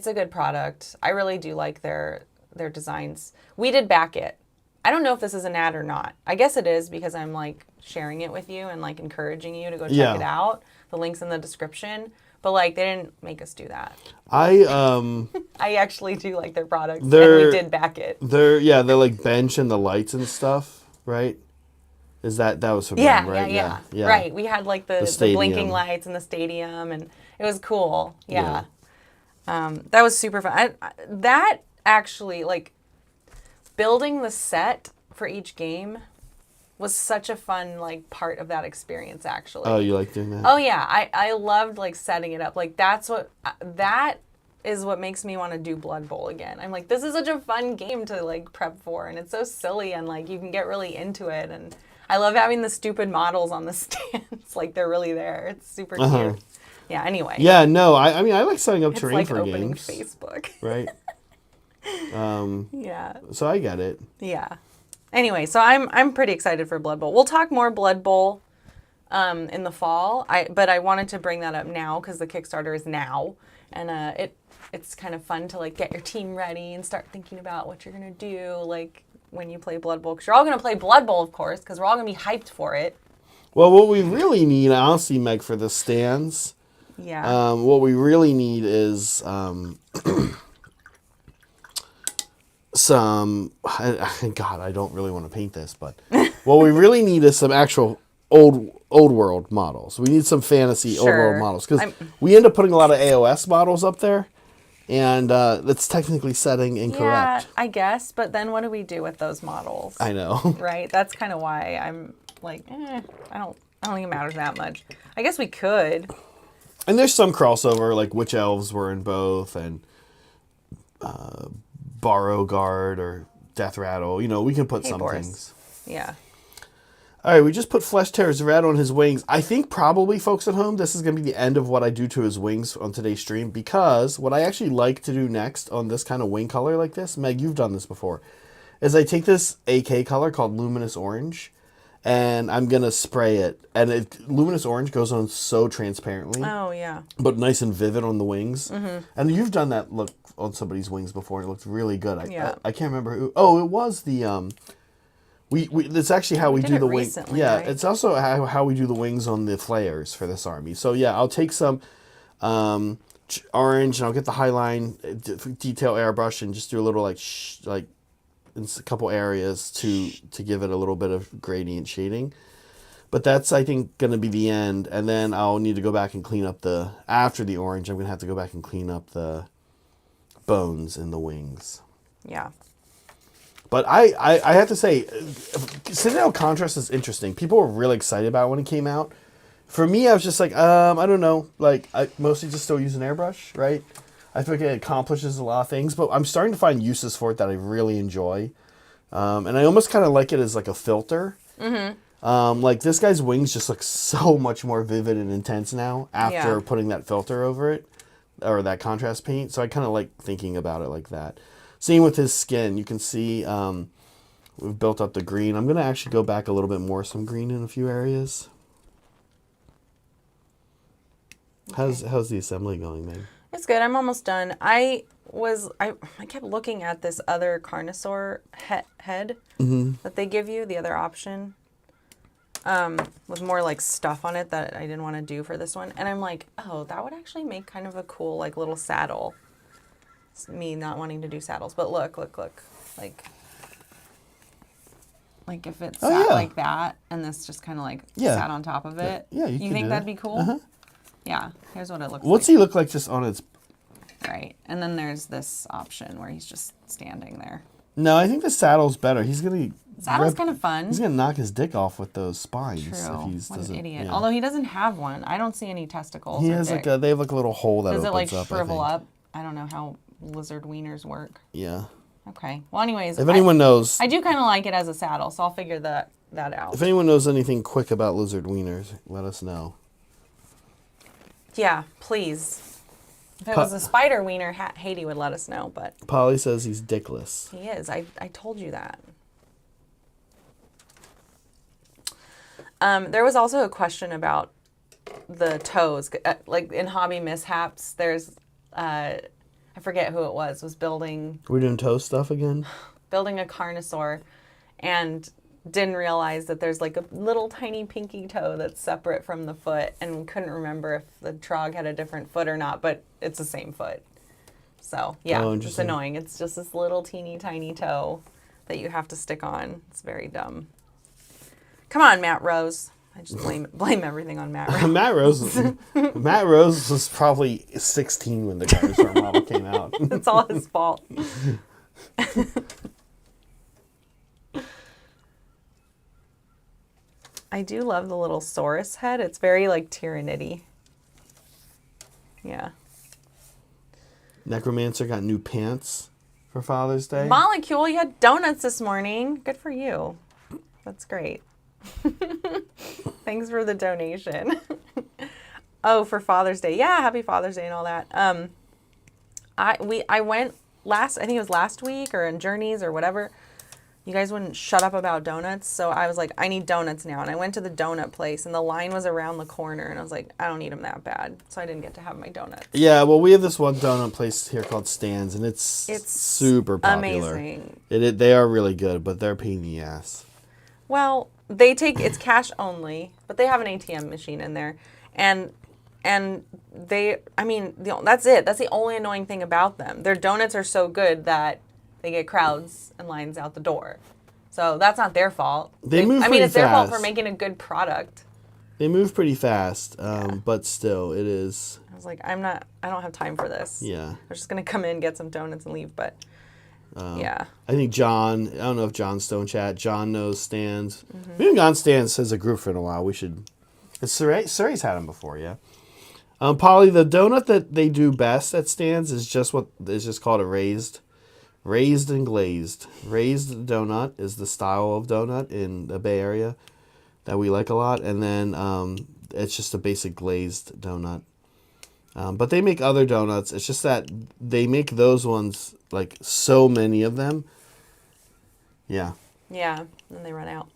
a good product. I really do like their designs. We did back it. I don't know if this is an ad or not. I guess it is because I'm like sharing it with you and like encouraging you to go check it out. The link's in the description. But like they didn't make us do that. I actually do like their products and we did back it. They're like bench and the lights and stuff, right? Is that was from them, right? Yeah. Right. We had like the blinking lights in the stadium and it was cool. Yeah. That was super fun. That actually, like, building the set for each game was such a fun, like, part of that experience, actually. Oh, you like doing that? Oh, yeah. I loved, like, setting it up. Like, that is what makes me want to do Blood Bowl again. I'm like, this is such a fun game to, like, prep for, and it's so silly, and, like, you can get really into it, and I love having the stupid models on the stands. Like, they're really there. It's super cute. Yeah, anyway. Yeah, no, I mean, I like setting up terrain for opening games. Facebook. Right? Yeah. So I get it. Yeah. Anyway, so I'm pretty excited for Blood Bowl. We'll talk more Blood Bowl in the fall. But I wanted to bring that up now because the Kickstarter is now. And it's kind of fun to, like, get your team ready and start thinking about what you're going to do, like, when you play Blood Bowl. Because you're all going to play Blood Bowl, of course, because we're all going to be hyped for it. Well, what we really need, honestly, Meg, for the stands... Yeah. What we really need is some. God, I don't really want to paint this, but what we really need is some actual old world models. We need some fantasy old world models because we end up putting a lot of AOS models up there, and that's technically setting incorrect. Yeah, I guess. But then what do we do with those models? I know. Right. That's kind of why I'm like, I don't think it matters that much. I guess we could. And there's some crossover, like Witch Elves were in both, and Borrow Guard or Death Rattle. You know, we can put some things. Yeah. All right, we just put Flesh Tear's Red on his wings. I think probably, folks at home, this is going to be the end of what I do to his wings on today's stream, because what I actually like to do next on this kind of wing color like this, Meg, you've done this before, is I take this AK color called Luminous Orange, and I'm going to spray it. And Luminous Orange goes on so transparently. Oh, yeah. But nice and vivid on the wings. Mm-hmm. And you've done that look on somebody's wings before. It looked really good. I can't remember who. Oh, it was the... That's actually how we do the wings. Yeah, right? It's also how we do the wings on the flares for this army. So yeah, I'll take some orange and I'll get the highline detail airbrush and just do a little like in a couple areas to give it a little bit of gradient shading. But that's, I think, going to be the end. And then I'll need to go back and clean up after the orange, I'm going to have to go back and clean up the bones in the wings. Yeah. But I have to say, Citadel Contrast is interesting. People were really excited about it when it came out. For me, I was just like, I don't know. Like, I mostly just still use an airbrush, right? I feel like it accomplishes a lot of things, but I'm starting to find uses for it that I really enjoy. And I almost kind of like it as like a filter. Mm-hmm. Like, this guy's wings just look so much more vivid and intense now after putting that filter over it, or that contrast paint. So I kind of like thinking about it like that. Same with his skin. You can see we've built up the green. I'm going to actually go back a little bit more, some green in a few areas. Okay. How's the assembly going, Meg? It's good. I'm almost done. I kept looking at this other Carnosaur head that they give you, the other option. With more like stuff on it that I didn't want to do for this one. And I'm like, oh, that would actually make kind of a cool like little saddle. It's me not wanting to do saddles, but look. Like if it sat like that and this just kind of like sat on top of it. Yeah, you think that'd be cool? Uh-huh. Yeah, here's what it looks like. What's he look like just on its... Right, and then there's this option where he's just standing there. No, I think the saddle's better. He's going to... Saddle's kind of fun. He's going to knock his dick off with those spines. True. What an idiot. Yeah. Although he doesn't have one. I don't see any testicles. He has they have like a little hole that opens up. Does it like shrivel up? I don't know how lizard wieners work. Yeah. Okay. Well, anyways. If anyone knows. I do kind of like it as a saddle, so I'll figure that out. If anyone knows anything quick about lizard wieners, let us know. Yeah, please. If it was a spider wiener, Haiti would let us know, but... Polly says he's dickless. He is. I told you that. There was also a question about the toes. Like in Hobby Mishaps, there's... I forget who it was building... Are we doing toe stuff again? Building a Carnosaur, and... didn't realize that there's like a little tiny pinky toe that's separate from the foot, and couldn't remember if the trog had a different foot or not, but it's the same foot. So yeah, it's annoying. It's just this little teeny tiny toe that you have to stick on. It's very dumb. Come on, Matt Rose. I just blame everything on Matt Rose. Matt Rose was probably 16 when the dinosaur model came out. It's all his fault. I do love the little Saurus head. It's very like Tyranidy. Yeah. Necromancer got new pants for Father's Day. Molecule, you had donuts this morning. Good for you. That's great. Thanks for the donation. Oh, for Father's Day. Yeah, happy Father's Day and all that. I went I think it was last week or in Journeys or whatever. You guys wouldn't shut up about donuts, so I was like, I need donuts now. And I went to the donut place, and the line was around the corner, and I was like, I don't need them that bad. So I didn't get to have my donuts. Yeah, well, we have this one donut place here called Stan's, and it's super popular. Amazing. They are really good, but they're a pain in the ass. Well, it's cash only, but they have an ATM machine in there. And that's it. That's the only annoying thing about them. Their donuts are so good that they get crowds and lines out the door. So that's not their fault. It's their fault for making a good product. They move pretty fast, but still, it is... I was like, I don't have time for this. Yeah. I'm just going to come in, get some donuts, and leave, but yeah. I think John, I don't know if John's still in chat. John knows Stan's. Mm-hmm. We haven't gone Stan's as a group for a while. We should... Surrey's had them before, yeah. Polly, the donut that they do best at Stan's is just called a raised and glazed. Raised donut is the style of donut in the Bay Area. that we like a lot, and then it's just a basic glazed donut. But they make other donuts. It's just that they make those ones, like, so many of them. Yeah. Yeah, and they run out.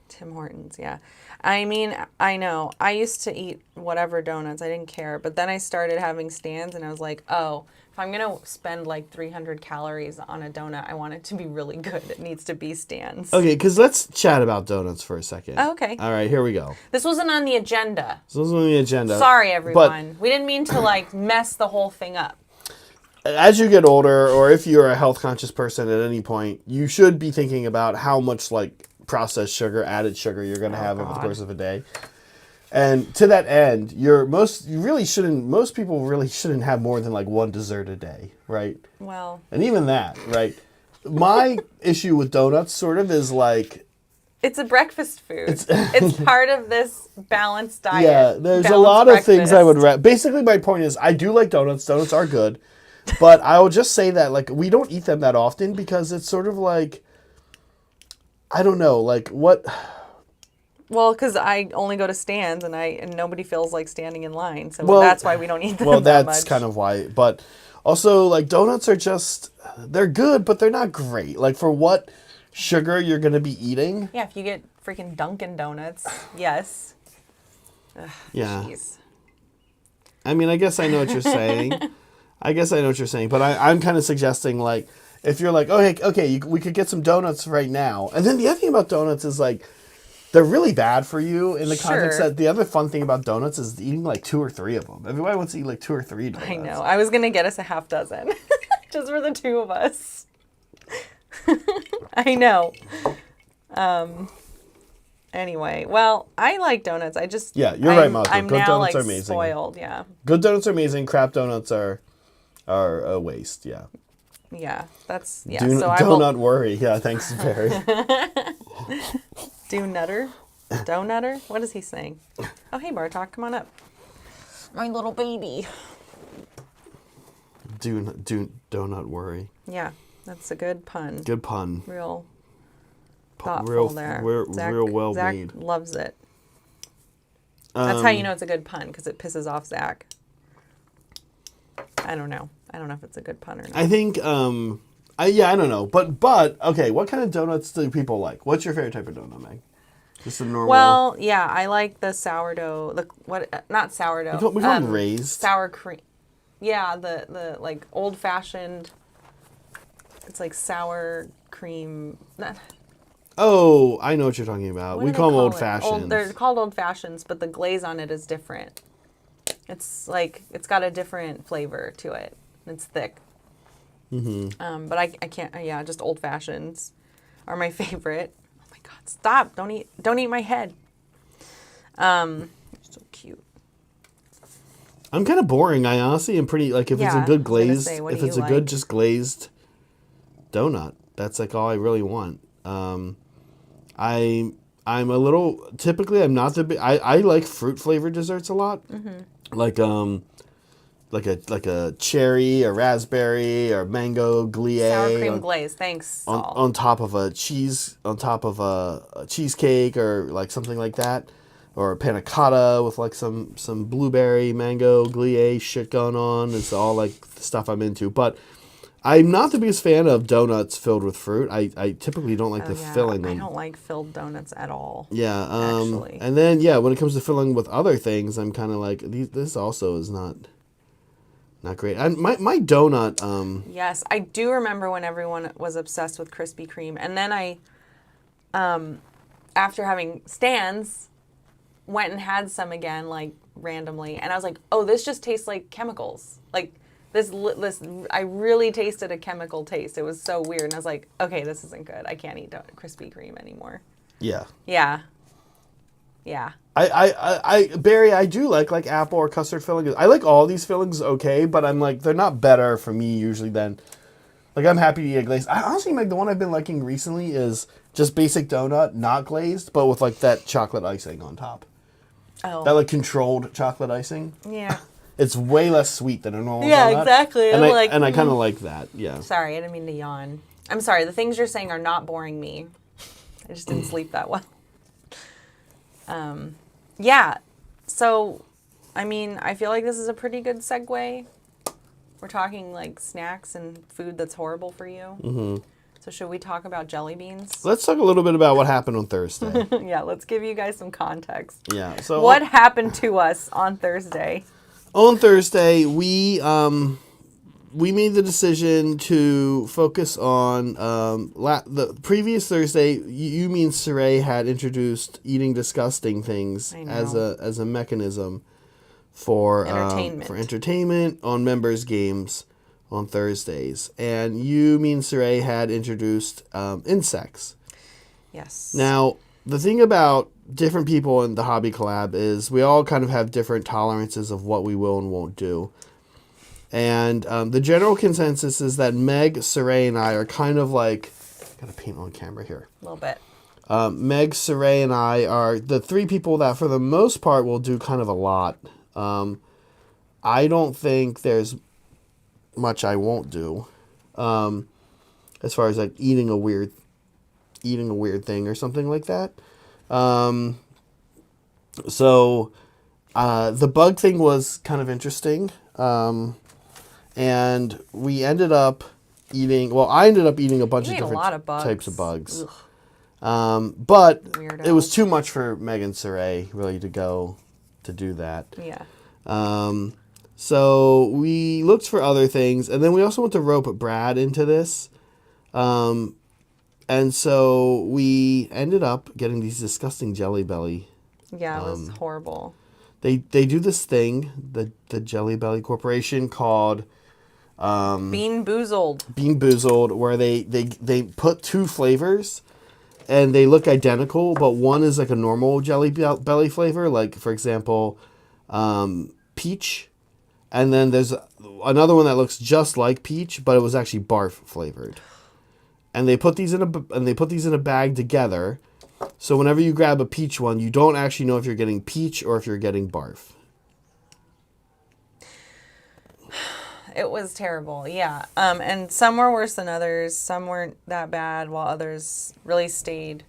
Tim Hortons, yeah. I mean, I know. I used to eat whatever donuts. I didn't care. But then I started having stands, and I was like, oh, if I'm going to spend like 300 calories on a donut, I want it to be really good. It needs to be stands. Okay, because let's chat about donuts for a second. Oh, okay. All right, here we go. This wasn't on the agenda. This wasn't on the agenda. Sorry, everyone. We didn't mean to like mess the whole thing up. As you get older, or if you're a health conscious person at any point, you should be thinking about how much like processed sugar, added sugar you're going to have over the course of a day. And to that end, most people really shouldn't have more than like one dessert a day, right? Well, and even that, right? My issue with donuts sort of is like, it's a breakfast food. It's part of this balanced diet. Yeah, there's a lot of things I would basically my point is I do like donuts. Donuts are good. But I will just say that like we don't eat them that often because it's sort of like, I don't know, like what. Well, because I only go to stands and nobody feels like standing in line, so that's why we don't eat them. Well, that that's much. kind of why. But also, like donuts are they're good, but they're not great. Like for what sugar you're gonna be eating. Yeah, if you get freaking Dunkin' Donuts, yes. Ugh, yeah. Geez. I mean, I guess I know what you're saying. But I'm kind of suggesting like if you're like, oh hey, okay, we could get some donuts right now, and then the other thing about donuts is like. They're really bad for you in the context that the other fun thing about donuts is eating like 2 or 3 of them. Everybody wants to eat like 2 or 3 donuts. I know. I was going to get us a half dozen just for the 2 of us. I know. Anyway, well, I like donuts. Yeah, you're right, Malcolm. I'm Good now donuts like are amazing. spoiled, yeah. Good donuts are amazing. Crap donuts are a waste, yeah. Yeah, that's, yeah. Do not worry. Yeah, thanks, Barry. Do nutter? Donutter? What is he saying? Oh, hey, Bartok, come on up. My little baby. Do not worry. Yeah, that's a good pun. Good pun. Real thoughtful there. Real well Zach made. loves it. That's how you know it's a good pun, because it pisses off Zach. I don't know. I don't know if it's a good pun or not. I think, I don't know. But, okay, what kind of donuts do people like? What's your favorite type of donut, Meg? Just a normal... Well, yeah, I like the sourdough, not sourdough. We call them raised. Sour cream. Yeah, the like old-fashioned, it's like sour cream. Oh, I know what you're talking about. We call them old-fashioned. They're called old-fashions, but the glaze on it is different. It's like, it's got a different flavor to it. It's thick. Mm-hmm. But I can't, just old fashions are my favorite. Oh my God, stop. Don't eat my head. So cute. I'm kind of boring. I honestly am pretty, like, if it's a good glazed, good just glazed donut, that's like all I really want. I'm a little, typically I'm not the big, I like fruit flavored desserts a lot. Mm-hmm. Like a cherry, or raspberry, or mango glie. Sour cream glaze, thanks. On top of a cheesecake, or like something like that, or a panna cotta with like some blueberry, mango glie shit going on. It's all like the stuff I'm into. But I'm not the biggest fan of donuts filled with fruit. I typically don't like the filling. I don't like filled donuts at all. Yeah. Actually. And then when it comes to filling with other things, I'm kind of like this also is not great. And my donut. Yes, I do remember when everyone was obsessed with Krispy Kreme, and then I, after having stands, went and had some again like randomly, and I was like, oh, this just tastes like chemicals. Like. This, I really tasted a chemical taste. It was so weird. And I was like, okay, this isn't good. I can't eat Krispy Kreme anymore. Yeah. Yeah. Yeah. Barry, I do like apple or custard fillings. I like all these fillings okay, but I'm like, they're not better for me usually than, like, I'm happy to eat a glazed. I honestly, like, the one I've been liking recently is just basic donut, not glazed, but with, like, that chocolate icing on top. Oh. That, like, controlled chocolate icing. Yeah. It's way less sweet than a normal donut. Yeah, exactly. And I kind of like that, yeah. Sorry, I didn't mean to yawn. I'm sorry, the things you're saying are not boring me. I just didn't sleep that well. Yeah. So, I mean, I feel like this is a pretty good segue. We're talking like snacks and food that's horrible for you. Mm-hmm. So should we talk about jelly beans? Let's talk a little bit about what happened on Thursday. Yeah, let's give you guys some context. Yeah. So what happened to us on Thursday? On Thursday, we made the decision to focus on the previous Thursday. You mean Saray had introduced eating disgusting things as a mechanism for entertainment on members' games on Thursdays, and you mean Saray had introduced insects. Yes. Now, the thing about different people in the hobby collab is we all kind of have different tolerances of what we will and won't do. And the general consensus is that Meg, Saray, and I are kind of like... Got to paint on camera here. A little bit. Meg, Saray, and I are the three people that, for the most part, will do kind of a lot. I don't think there's much I won't do. As far as like eating a weird thing or something like that. So the bug thing was kind of interesting. And we ended up eating, I ended up eating a bunch of different types of bugs. But Weirdo. It was too much for Meg and Saray really to go to do that. Yeah. So we looked for other things, and then we also went to rope Brad into this. And so we ended up getting these disgusting Jelly Belly. Yeah, it was horrible. They do this thing, the Jelly Belly Corporation, called Bean Boozled. Bean Boozled, where they put two flavors, and they look identical, but one is like a normal Jelly Belly flavor, like for example, peach. And then there's another one that looks just like peach, but it was actually barf flavored. And they put these in a bag together. So whenever you grab a peach one, you don't actually know if you're getting peach or if you're getting barf. It was terrible, yeah. And some were worse than others. Some weren't that bad, while others really stayed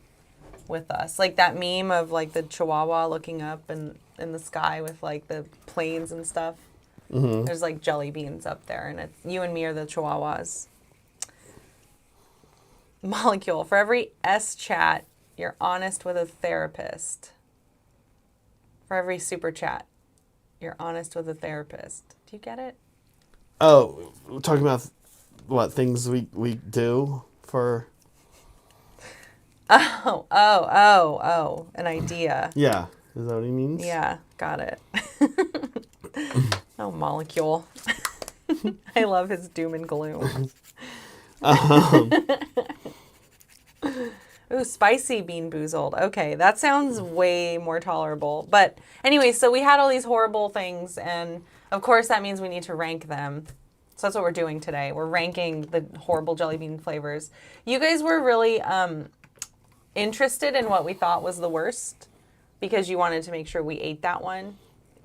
with us. Like that meme of like the Chihuahua looking up in the sky with like the planes and stuff. Mm-hmm. There's like jelly beans up there, and it's you and me are the Chihuahuas. Molecule. For every S chat, you're honest with a therapist. For every super chat, you're honest with a therapist. Do you get it? Oh, we're talking about what things we do for... Oh, an idea. Yeah. Is that what he means? Yeah, got it. Oh, Molecule. I love his doom and gloom. Ooh, spicy Bean Boozled. Okay, that sounds way more tolerable. But anyway, so we had all these horrible things, and of course that means we need to rank them. So that's what we're doing today. We're ranking the horrible jelly bean flavors. You guys were really interested in what we thought was the worst because you wanted to make sure we ate that one.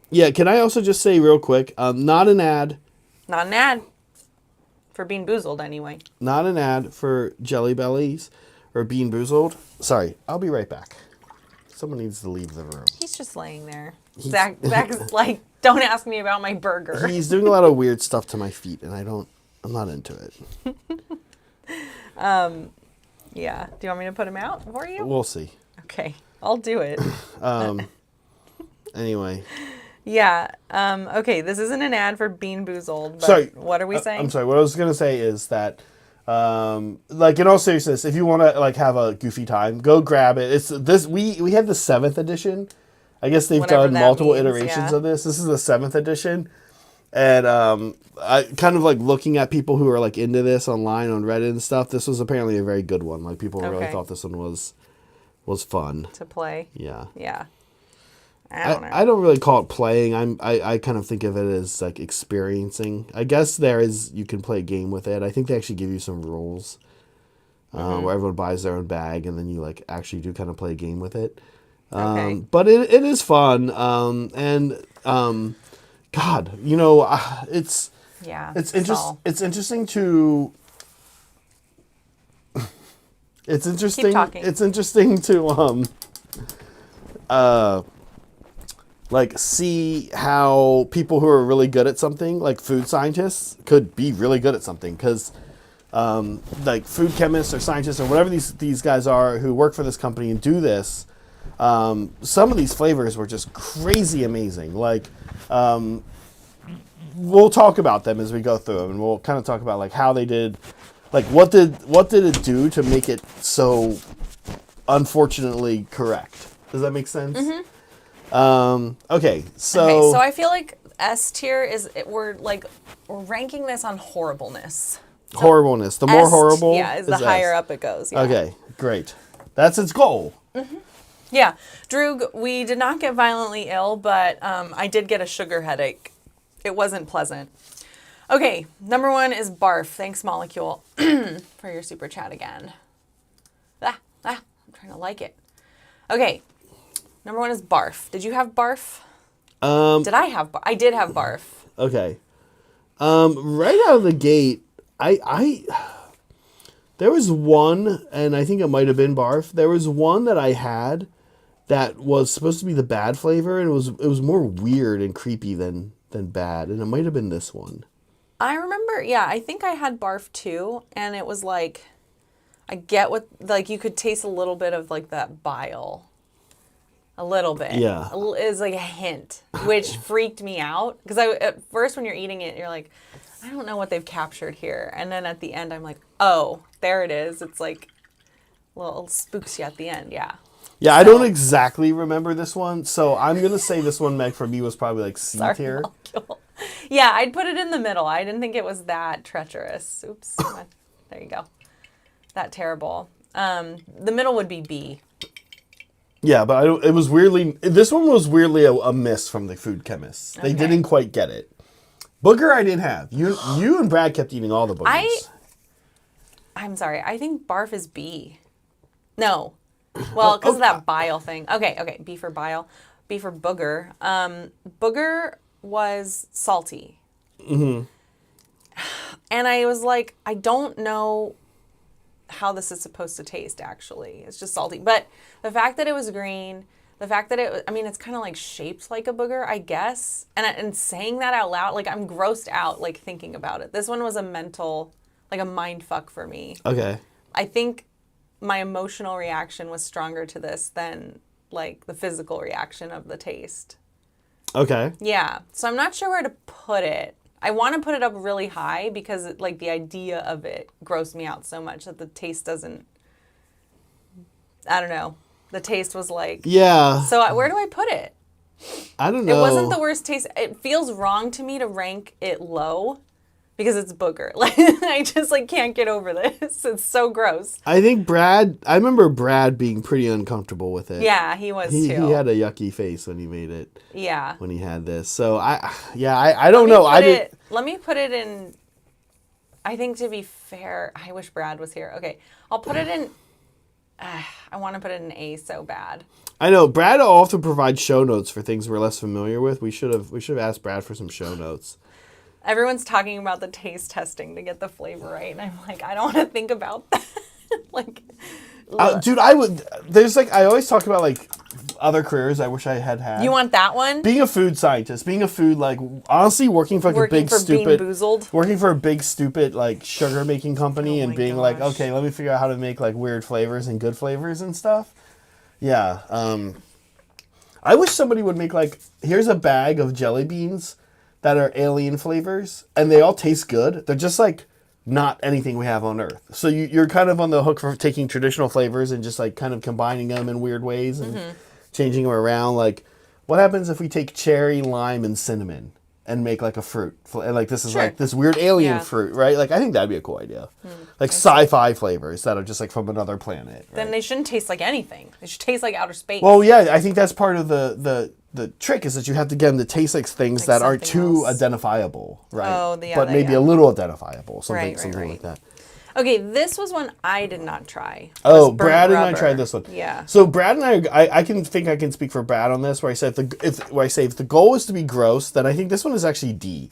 Yeah, can I also just say real quick, not an ad. Not an ad. For Bean Boozled, anyway. Not an ad for Jelly Bellies or Bean Boozled. Sorry, I'll be right back. Someone needs to leave the room. He's just laying there. Zach's like, don't ask me about my burger. He's doing a lot of weird stuff to my feet, and I'm not into it. Yeah. Do you want me to put him out for you? We'll see. Okay. I'll do it. Anyway. Yeah. Okay. This isn't an ad for Bean Boozled. But sorry. What are we saying? I'm sorry. What I was gonna say is that, like in all seriousness, if you want to like have a goofy time, go grab it. It's this. We had the 7th edition. I guess they've done multiple iterations of this. This is the 7th edition, and I kind of like looking at people who are like into this online on Reddit and stuff. This was apparently a very good one. Like people really thought this one was fun to play. Yeah. Yeah. I don't know. I don't really call it playing. I kind of think of it as like experiencing. I guess you can play a game with it. I think they actually give you some rules where everyone buys their own bag and then you like actually do kind of play a game with it. But it is fun. God, it's interesting to It's interesting. Keep talking. It's interesting to like see how people who are really good at something, like food scientists, could be really good at something because. Like food chemists or scientists or whatever these guys are who work for this company and do this, some of these flavors were just crazy amazing. Like, we'll talk about them as we go through them, and we'll kind of talk about like how they did, like what did it do to make it so unfortunately correct. Does that make sense? Mm-hmm. Okay, so I feel like S tier is we're ranking this on horribleness. So horribleness. The more horrible, is the higher up it goes. Yeah. Okay, great. That's its goal. Mm-hmm. Yeah, Droog, we did not get violently ill, but I did get a sugar headache. It wasn't pleasant. Okay, number 1 is barf. Thanks, Molecule, for your super chat again. I'm trying to like it. Okay, number 1 is barf. Did you have barf? Did I have barf? I did have barf. Okay. Right out of the gate, I there was one, and I think it might have been barf. There was one that I had that was supposed to be the bad flavor, and it was more weird and creepy than bad, and it might have been this one. I remember, I think I had barf too, and it was like, I get what, like you could taste a little bit of like that bile. A little bit. Yeah. It was like a hint, which freaked me out. Because at first when you're eating it, you're like, I don't know what they've captured here. And then at the end, I'm like, oh, there it is. It's like, little spooks you at the end. Yeah. Yeah, so, I don't exactly remember this one. So I'm going to say this one, Meg, for me was probably like C tier. Yeah, I'd put it in the middle. I didn't think it was that treacherous. Oops. There you go. That terrible. The middle would be B. Yeah, but it was weirdly... This one was weirdly a miss from the food chemists. They didn't quite get it. Booger I didn't have. You and Brad kept eating all the boogers. I'm sorry. I think barf is B. No. Well, because of that bile thing. Okay. B for bile. B for booger. Booger was salty. Mm-hmm. And I was like, I don't know how this is supposed to taste, actually. It's just salty. But the fact that it was green... The fact that it's kind of like shaped like a booger, I guess. And saying that out loud, like I'm grossed out, like thinking about it. This one was a mental, like a mind fuck for me. Okay. I think my emotional reaction was stronger to this than like the physical reaction of the taste. Okay. Yeah. So I'm not sure where to put it. I want to put it up really high because like the idea of it grossed me out so much that the taste doesn't, I don't know. The taste was like... Yeah. So where do I put it? I don't know. It wasn't the worst taste. It feels wrong to me to rank it low because it's booger. Like I just like can't get over this. It's so gross. I think I remember Brad being pretty uncomfortable with it. Yeah, he was too. He had a yucky face when he made it. Yeah. When he had this. So I don't know. Let me put it in... I think to be fair... I wish Brad was here. Okay. I'll put it in... I want to put it in A so bad. I know Brad often provides show notes for things we're less familiar with. We should have asked Brad for some show notes. Everyone's talking about the taste testing to get the flavor right, and I'm like, I don't want to think about that. Like, dude, I would. There's like I always talk about like other careers I wish I had. You want that one? Being a food scientist, being a food like honestly working for like a big stupid working for a big stupid like sugar making company and being like, okay, let me figure out how to make like weird flavors and good flavors and stuff. Yeah. I wish somebody would make like here's a bag of jelly beans that are alien flavors and they all taste good. They're just like not anything we have on Earth. So you're kind of on the hook for taking traditional flavors and just like kind of combining them in weird ways and changing them around. Like, what happens if we take cherry, lime, and cinnamon and make like a fruit? And like this is like this weird alien fruit, right? Like I think that'd be a cool idea. Like sci-fi flavors that are just like from another planet. Right? Then they shouldn't taste like anything. They should taste like outer space. Well, yeah, I think that's part of the trick is that you have to get them to taste like things that aren't too identifiable, right? Oh, yeah, but maybe a little identifiable, something like that. Okay, this was one I did not try. Oh, Brad and I tried this one. Yeah. So Brad and I can speak for Brad on this, where I said if the goal is to be gross, then I think this one is actually D.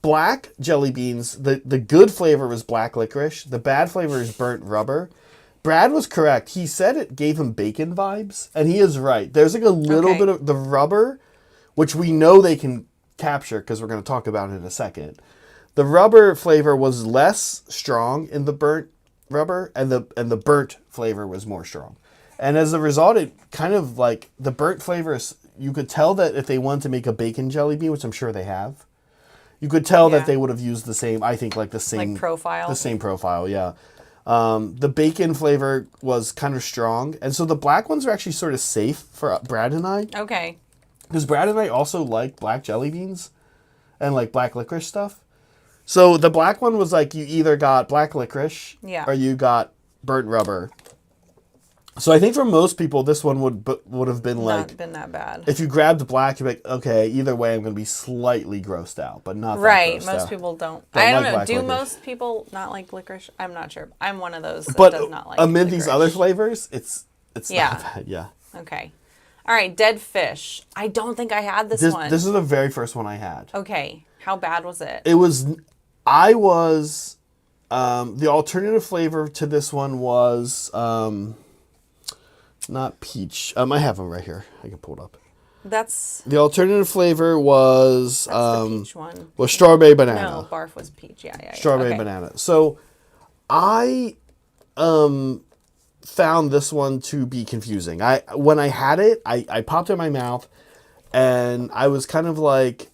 Black jelly beans. The good flavor was black licorice. The bad flavor is burnt rubber. Brad was correct. He said it gave him bacon vibes, and he is right. There's like a little bit of the rubber, which we know they can capture because we're going to talk about it in a second. The rubber flavor was less strong in the burnt rubber, and the burnt flavor was more strong. And as a result, it kind of like the burnt flavor is, you could tell that if they wanted to make a bacon jelly bean, which I'm sure they have, you could tell that they would have used the same, I think, like the same profile. The same profile, yeah. The bacon flavor was kind of strong, and so the black ones are actually sort of safe for Brad and I. Okay. Because Brad and I also like black jelly beans and like black licorice stuff. So the black one was like you either got black licorice or you got burnt rubber. So I think for most people, this one would have been like... Not been that bad. If you grabbed black, you'd be like, okay, either way, I'm going to be slightly grossed out, but not that right. grossed Most out. people don't. I don't know. Do licorice. Most people not like licorice? I'm not sure. I'm one of those that does not like amid licorice. these other flavors, it's not bad. Yeah. Okay. All right. Dead fish. I don't think I had this one. This is the very first one I had. Okay. How bad was it? The alternative flavor to this one was... not peach. I have them right here. I can pull it up. The alternative flavor was the peach one. Was strawberry banana. No, barf was peach. Yeah. Strawberry banana. So I found this one to be confusing. When I had it, I popped it in my mouth and I was kind of like,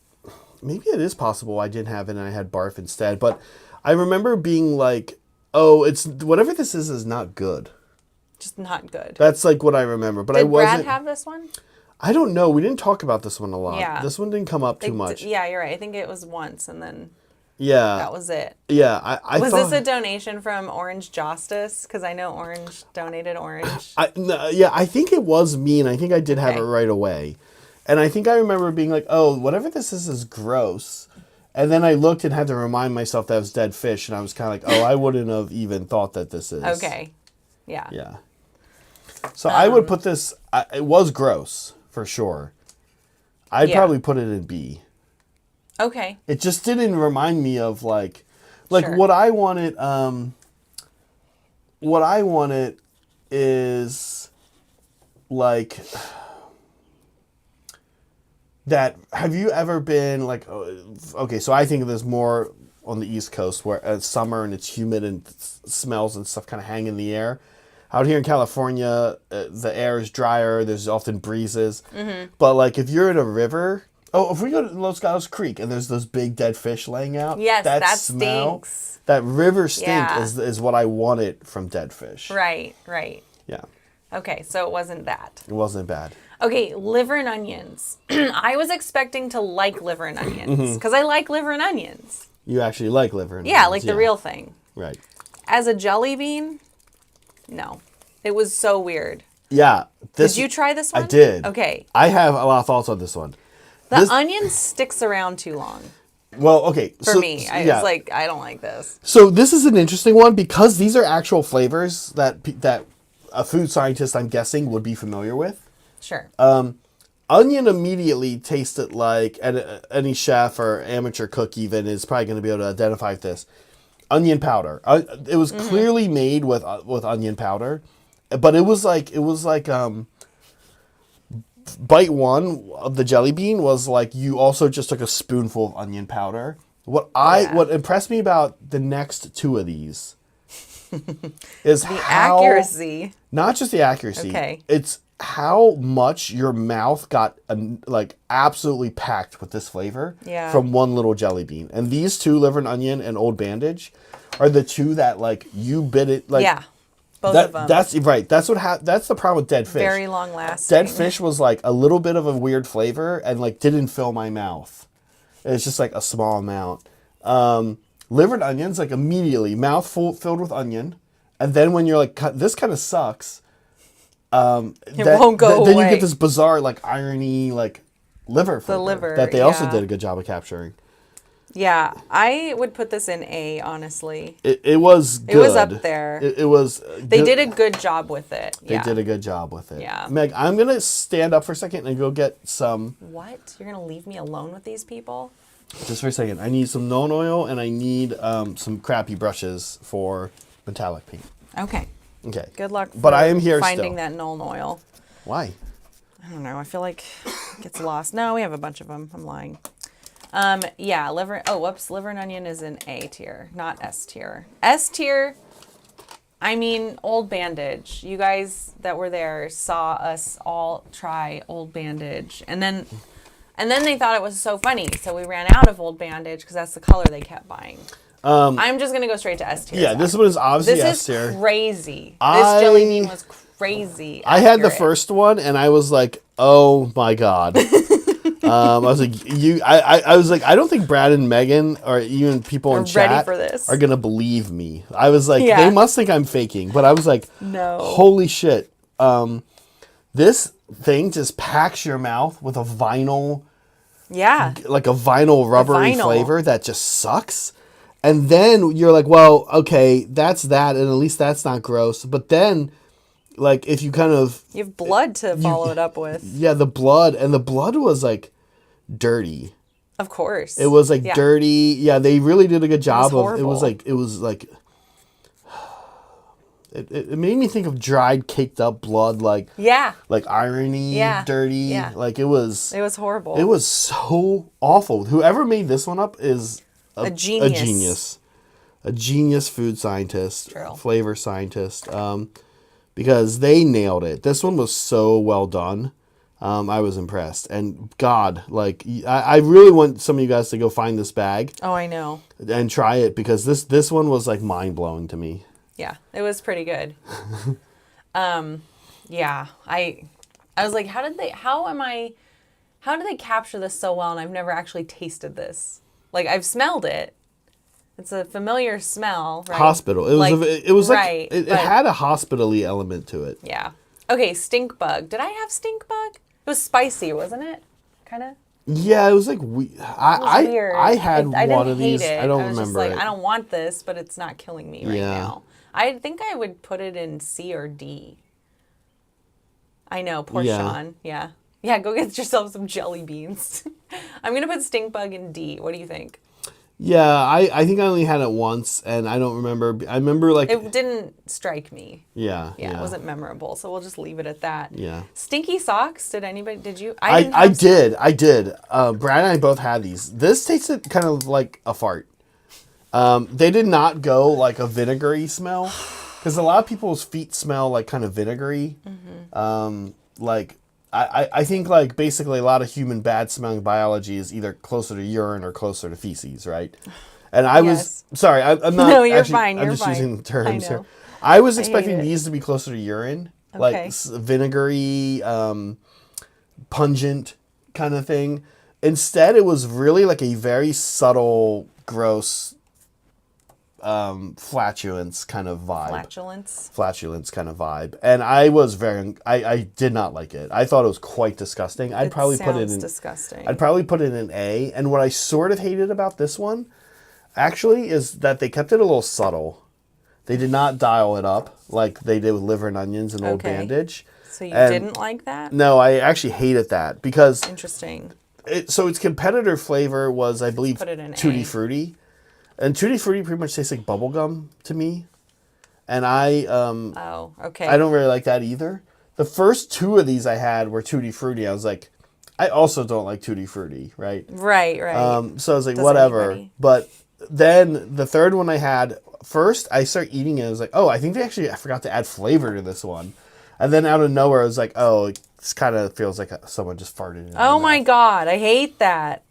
maybe it is possible I didn't have it and I had barf instead. But I remember being like, oh, it's whatever this is not good. Just not good. That's like what I remember. But Did Brad have this one? I don't know. We didn't talk about this one a lot. Yeah. This one didn't come up too much. Yeah, you're right. I think it was once and then that was it. Yeah. Was this a donation from Orange Justice? Because I know Orange donated orange. I think it was me, and I think I did have it right away. And I think I remember being like, oh, whatever this is gross. And then I looked and had to remind myself that it was dead fish, and I was kind of like, oh, I wouldn't have even thought that this is. Okay. Yeah. Yeah. So I would put this, it was gross, for sure. I'd probably put it in B. Okay. It just didn't remind me of like Sure. what I wanted is like that. Have you ever been like, okay, so I think of this more on the East Coast where it's summer and it's humid and smells and stuff kind of hang in the air. Out here in California, the air is drier. There's often breezes. Mm-hmm. But like if you're in a river, if we go to Los Gatos Creek and there's those big dead fish laying out, yes, that smell, stinks. That river stink is what I wanted from dead fish. Right. Yeah. Okay, so it wasn't that. It wasn't bad. Okay, liver and onions. I was expecting to like liver and onions because I like liver and onions. You actually like liver and onions. Yeah, like the real thing. Right. As a jelly bean, no. It was so weird. Yeah. Did you try this one? I did. Okay. I have a lot of thoughts on this one. The onion sticks around too long. Well, okay. For me. I was like, I don't like this. So this is an interesting one because these are actual flavors that a food scientist, I'm guessing, would be familiar with. Sure. Onion immediately tasted like, and any chef or amateur cook even is probably going to be able to identify this. Onion powder. It was clearly made with onion powder, but it was like bite one of the jelly bean was like you also just took a spoonful of onion powder. What impressed me about the next two of these is the accuracy. Not just the accuracy. Okay. It's how much your mouth got like absolutely packed with this flavor from one little jelly bean. And these two, liver and onion and Old Bandage, are the two that like you bit it like both of them. That's right. That's that's the problem with dead fish. Very long lasting. Dead fish was like a little bit of a weird flavor and like didn't fill my mouth. It's just like a small amount. Liver and onions like immediately mouth filled with onion, and then when you're like this kind of sucks. It won't go away. Then you get this bizarre like irony like liver flavor. The liver that they also did a good job of capturing. Yeah, I would put this in A, honestly. It was good. It was up there. It was They did a good job with it. They did a good job with it. Yeah. Meg, I'm going to stand up for a second and go get some. What? You're going to leave me alone with these people? Just for a second. I need some Nuln Oil and I need some crappy brushes for metallic paint. Okay. Okay. Good luck But I am here finding still. that Nuln Oil. Why? I don't know. I feel like it gets lost. No, we have a bunch of them. I'm lying. Yeah, liver. Oh, whoops. Liver and onion is in A tier, not S tier. S tier. I mean, Old Bandage. You guys that were there saw us all try Old Bandage, and then they thought it was so funny, so we ran out of Old Bandage because that's the color they kept buying. I'm just gonna go straight to S tier. Yeah, this one is obviously S tier. This is crazy. This jelly bean was crazy. I had the first one, and I was like, "Oh my god." I was like, I was like, I don't think Brad and Megan or even people in chat for this. are gonna believe me. I was like, Yeah. they must think I'm faking, but I was like, no, holy shit, this thing just packs your mouth with a vinyl, like a vinyl rubbery flavor that just sucks. And then you're like, well, okay, that's that, and at least that's not gross. But then, like, if you kind of you have blood to follow it up with. Yeah, the blood was like dirty. Of course. It was like dirty. Yeah, they really did a good job of it was like it made me think of dried caked up blood, like irony, dirty. Yeah. Like it was horrible. It was so awful. Whoever made this one up is a genius. A genius food scientist, True. flavor scientist. Because they nailed it. This one was so well done. I was impressed. And God, like, I really want some of you guys to go find this bag. Oh, I know. And try it, because this one was like mind-blowing to me. Yeah, it was pretty good. Yeah, I was like, how did they capture this so well? And I've never actually tasted this. Like, I've smelled it. It's a familiar smell, right? Hospital. It had a hospital-y element to it. Yeah. Okay, stink bug. Did I have stink bug? It was spicy, wasn't it? Kind of. Yeah, it was like weird. I had one of these. It. I don't was remember just like, it. I don't want this, but it's not killing me right now. I think I would put it in C or D. I know, poor Sean. Yeah. Yeah, go get yourself some jelly beans. I'm going to put stink bug in D. What do you think? Yeah, I think I only had it once, and I don't remember. I remember, like... It didn't strike me. Yeah. It wasn't memorable, so we'll just leave it at that. Yeah. Stinky socks, did you? I did. Brad and I both had these. This tasted kind of like a fart. They did not go like a vinegary smell, because a lot of people's feet smell like kind of vinegary. Mm-hmm. I think, like, basically a lot of human bad smelling biology is either closer to urine or closer to feces, right? And I was sorry, I'm not. No, you're fine. I'm just using terms here. I was expecting these to be closer to urine, like vinegary, pungent kind of thing. Instead, it was really like a very subtle, gross, flatulence kind of vibe. Flatulence kind of vibe. And I did not like it. I thought it was quite disgusting. I'd probably put it in A. And what I sort of hated about this one, actually, is that they kept it a little subtle. They did not dial it up like they did with liver and onions and Old Bandage. So you didn't like that? No, I actually hated that, because... Interesting. So its competitor flavor was, I believe, Tutti A. Frutti. And Tutti Frutti pretty much tastes like bubblegum to me. And I don't really like that either. The first two of these I had were Tutti Frutti. I was like, I also don't like Tutti Frutti, right? Right. So I was like, whatever. But then the third one I had, first I started eating it. I was like, oh, I think I forgot to add flavor to this one. And then out of nowhere, I was like, oh, this kind of feels like someone just farted in my mouth. My God, I hate that.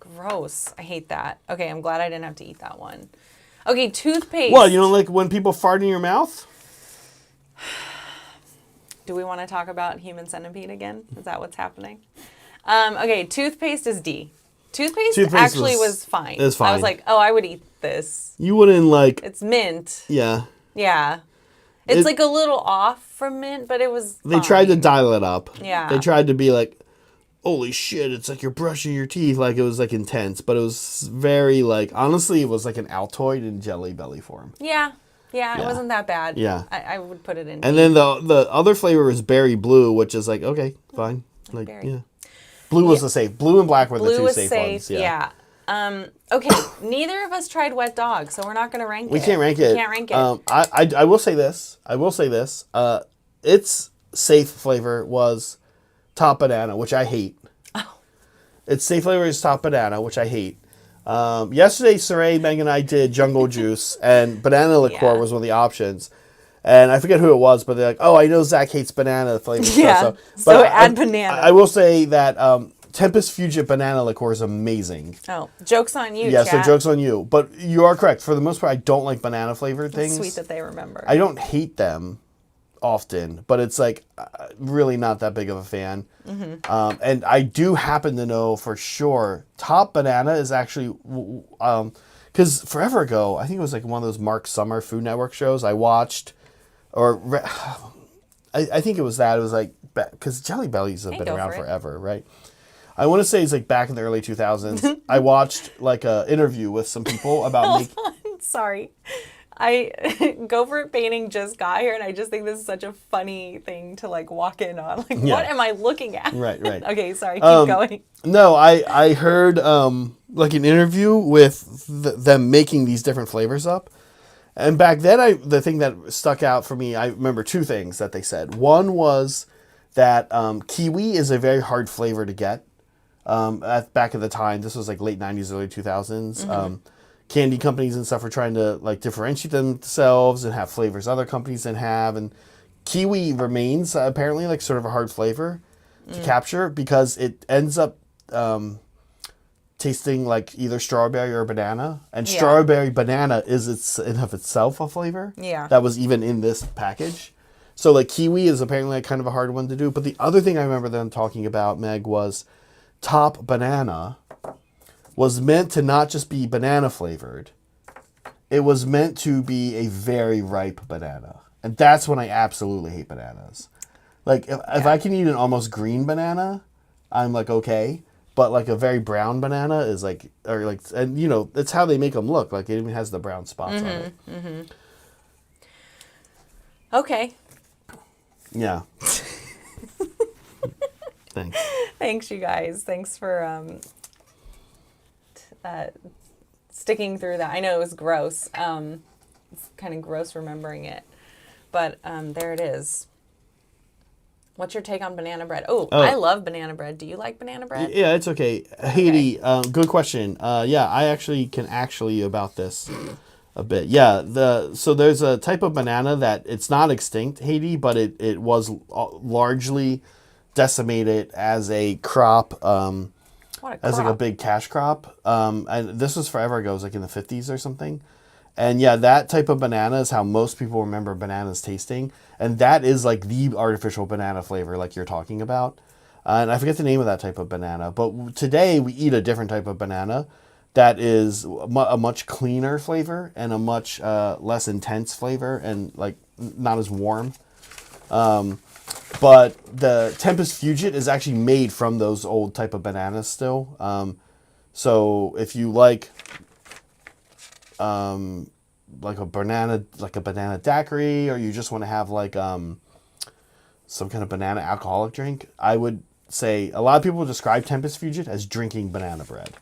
Gross. I hate that. Okay, I'm glad I didn't have to eat that one. Okay, toothpaste. Well, you don't like when people fart in your mouth? Do we want to talk about human centipede again? Is that what's happening? Okay, toothpaste is D. Toothpaste actually was fine. It was fine. I was like, oh, I would eat this. You wouldn't like... It's mint. Yeah. Yeah. It's like a little off from mint, but it was fine. They tried to dial it up. Yeah. They tried to be like, holy shit, it's like you're brushing your teeth. Like, it was like intense, but it was very like, honestly, it was like an Altoid in Jelly Belly form. Yeah, it wasn't that bad. Yeah. I would put it in. And then the other flavor is berry blue, which is like, okay, fine. Like, berry. yeah. Blue was the safe. Blue and black were the Blue two was safe ones. Yeah. Okay, neither of us tried wet dog, so we're not going to rank it. We can't rank it. We can't rank it. I will say this. Its safe flavor was top banana, which I hate. Oh. Its safe flavor is top banana, which I hate. Yesterday, Saray, Meg, and I did jungle juice, and banana liqueur was one of the options. And I forget who it was, but they're like, "Oh, I know Zach hates banana flavor." Yeah. So add banana. I will say that Tempest Fugit banana liqueur is amazing. Oh, joke's on you, Yeah, chat. so joke's on you. But you are correct. For the most part, I don't like banana flavored things. Sweet that they remember. I don't hate them often, but it's like really not that big of a fan. Mm-hmm. And I do happen to know for sure Top Banana is actually because forever ago, I think it was like one of those Mark Summer Food Network shows I watched, or I think it was that. It was like because Jelly Bellies have been around forever, right? I want to say it's like back in the early 2000s. I watched like an interview with some people about making. Sorry. I Go For It painting just got here, and I just think this is such a funny thing to like walk in on. Like, what am I looking at? Right. Okay, sorry, keep going. No, I heard like an interview with them making these different flavors up. And back then, the thing that stuck out for me, I remember two things that they said. One was that kiwi is a very hard flavor to get. Back at the time, this was like late 90s, early 2000s. Mm-hmm. Candy companies and stuff were trying to like differentiate themselves and have flavors other companies didn't have. And kiwi remains apparently like sort of a hard flavor to capture because it ends up tasting like either strawberry or banana. And strawberry banana is in of itself a flavor that was even in this package. So like kiwi is apparently like kind of a hard one to do. But the other thing I remember them talking about, Meg, was Top Banana was meant to not just be banana flavored. It was meant to be a very ripe banana. And that's when I absolutely hate bananas. Like if I can eat an almost green banana, I'm like okay. But like a very brown banana is like, or like, and you know, that's how they make them look. Like it even has the brown spots on it. Mm-hmm. Okay. Yeah. Thanks. Thanks, you guys. Thanks for sticking through that. I know it was gross. It's kind of gross remembering it. But there it is. What's your take on banana bread? Oh, I love banana bread. Do you like banana bread? Yeah, it's okay. Haiti, good question. Yeah, I actually can about this a bit. Yeah, so there's a type of banana that it's not extinct, Haiti, but it was largely decimated as a crop. As like a big cash crop. And this was forever ago. It was like in the 50s or something. And yeah, that type of banana is how most people remember bananas tasting. And that is like the artificial banana flavor like you're talking about. And I forget the name of that type of banana. But today we eat a different type of banana that is a much cleaner flavor and a much less intense flavor and like not as warm. But the Tempest Fugit is actually made from those old type of bananas still. So if you like a banana daiquiri, or you just want to have like some kind of banana alcoholic drink, I would say a lot of people describe Tempest Fugit as drinking banana bread,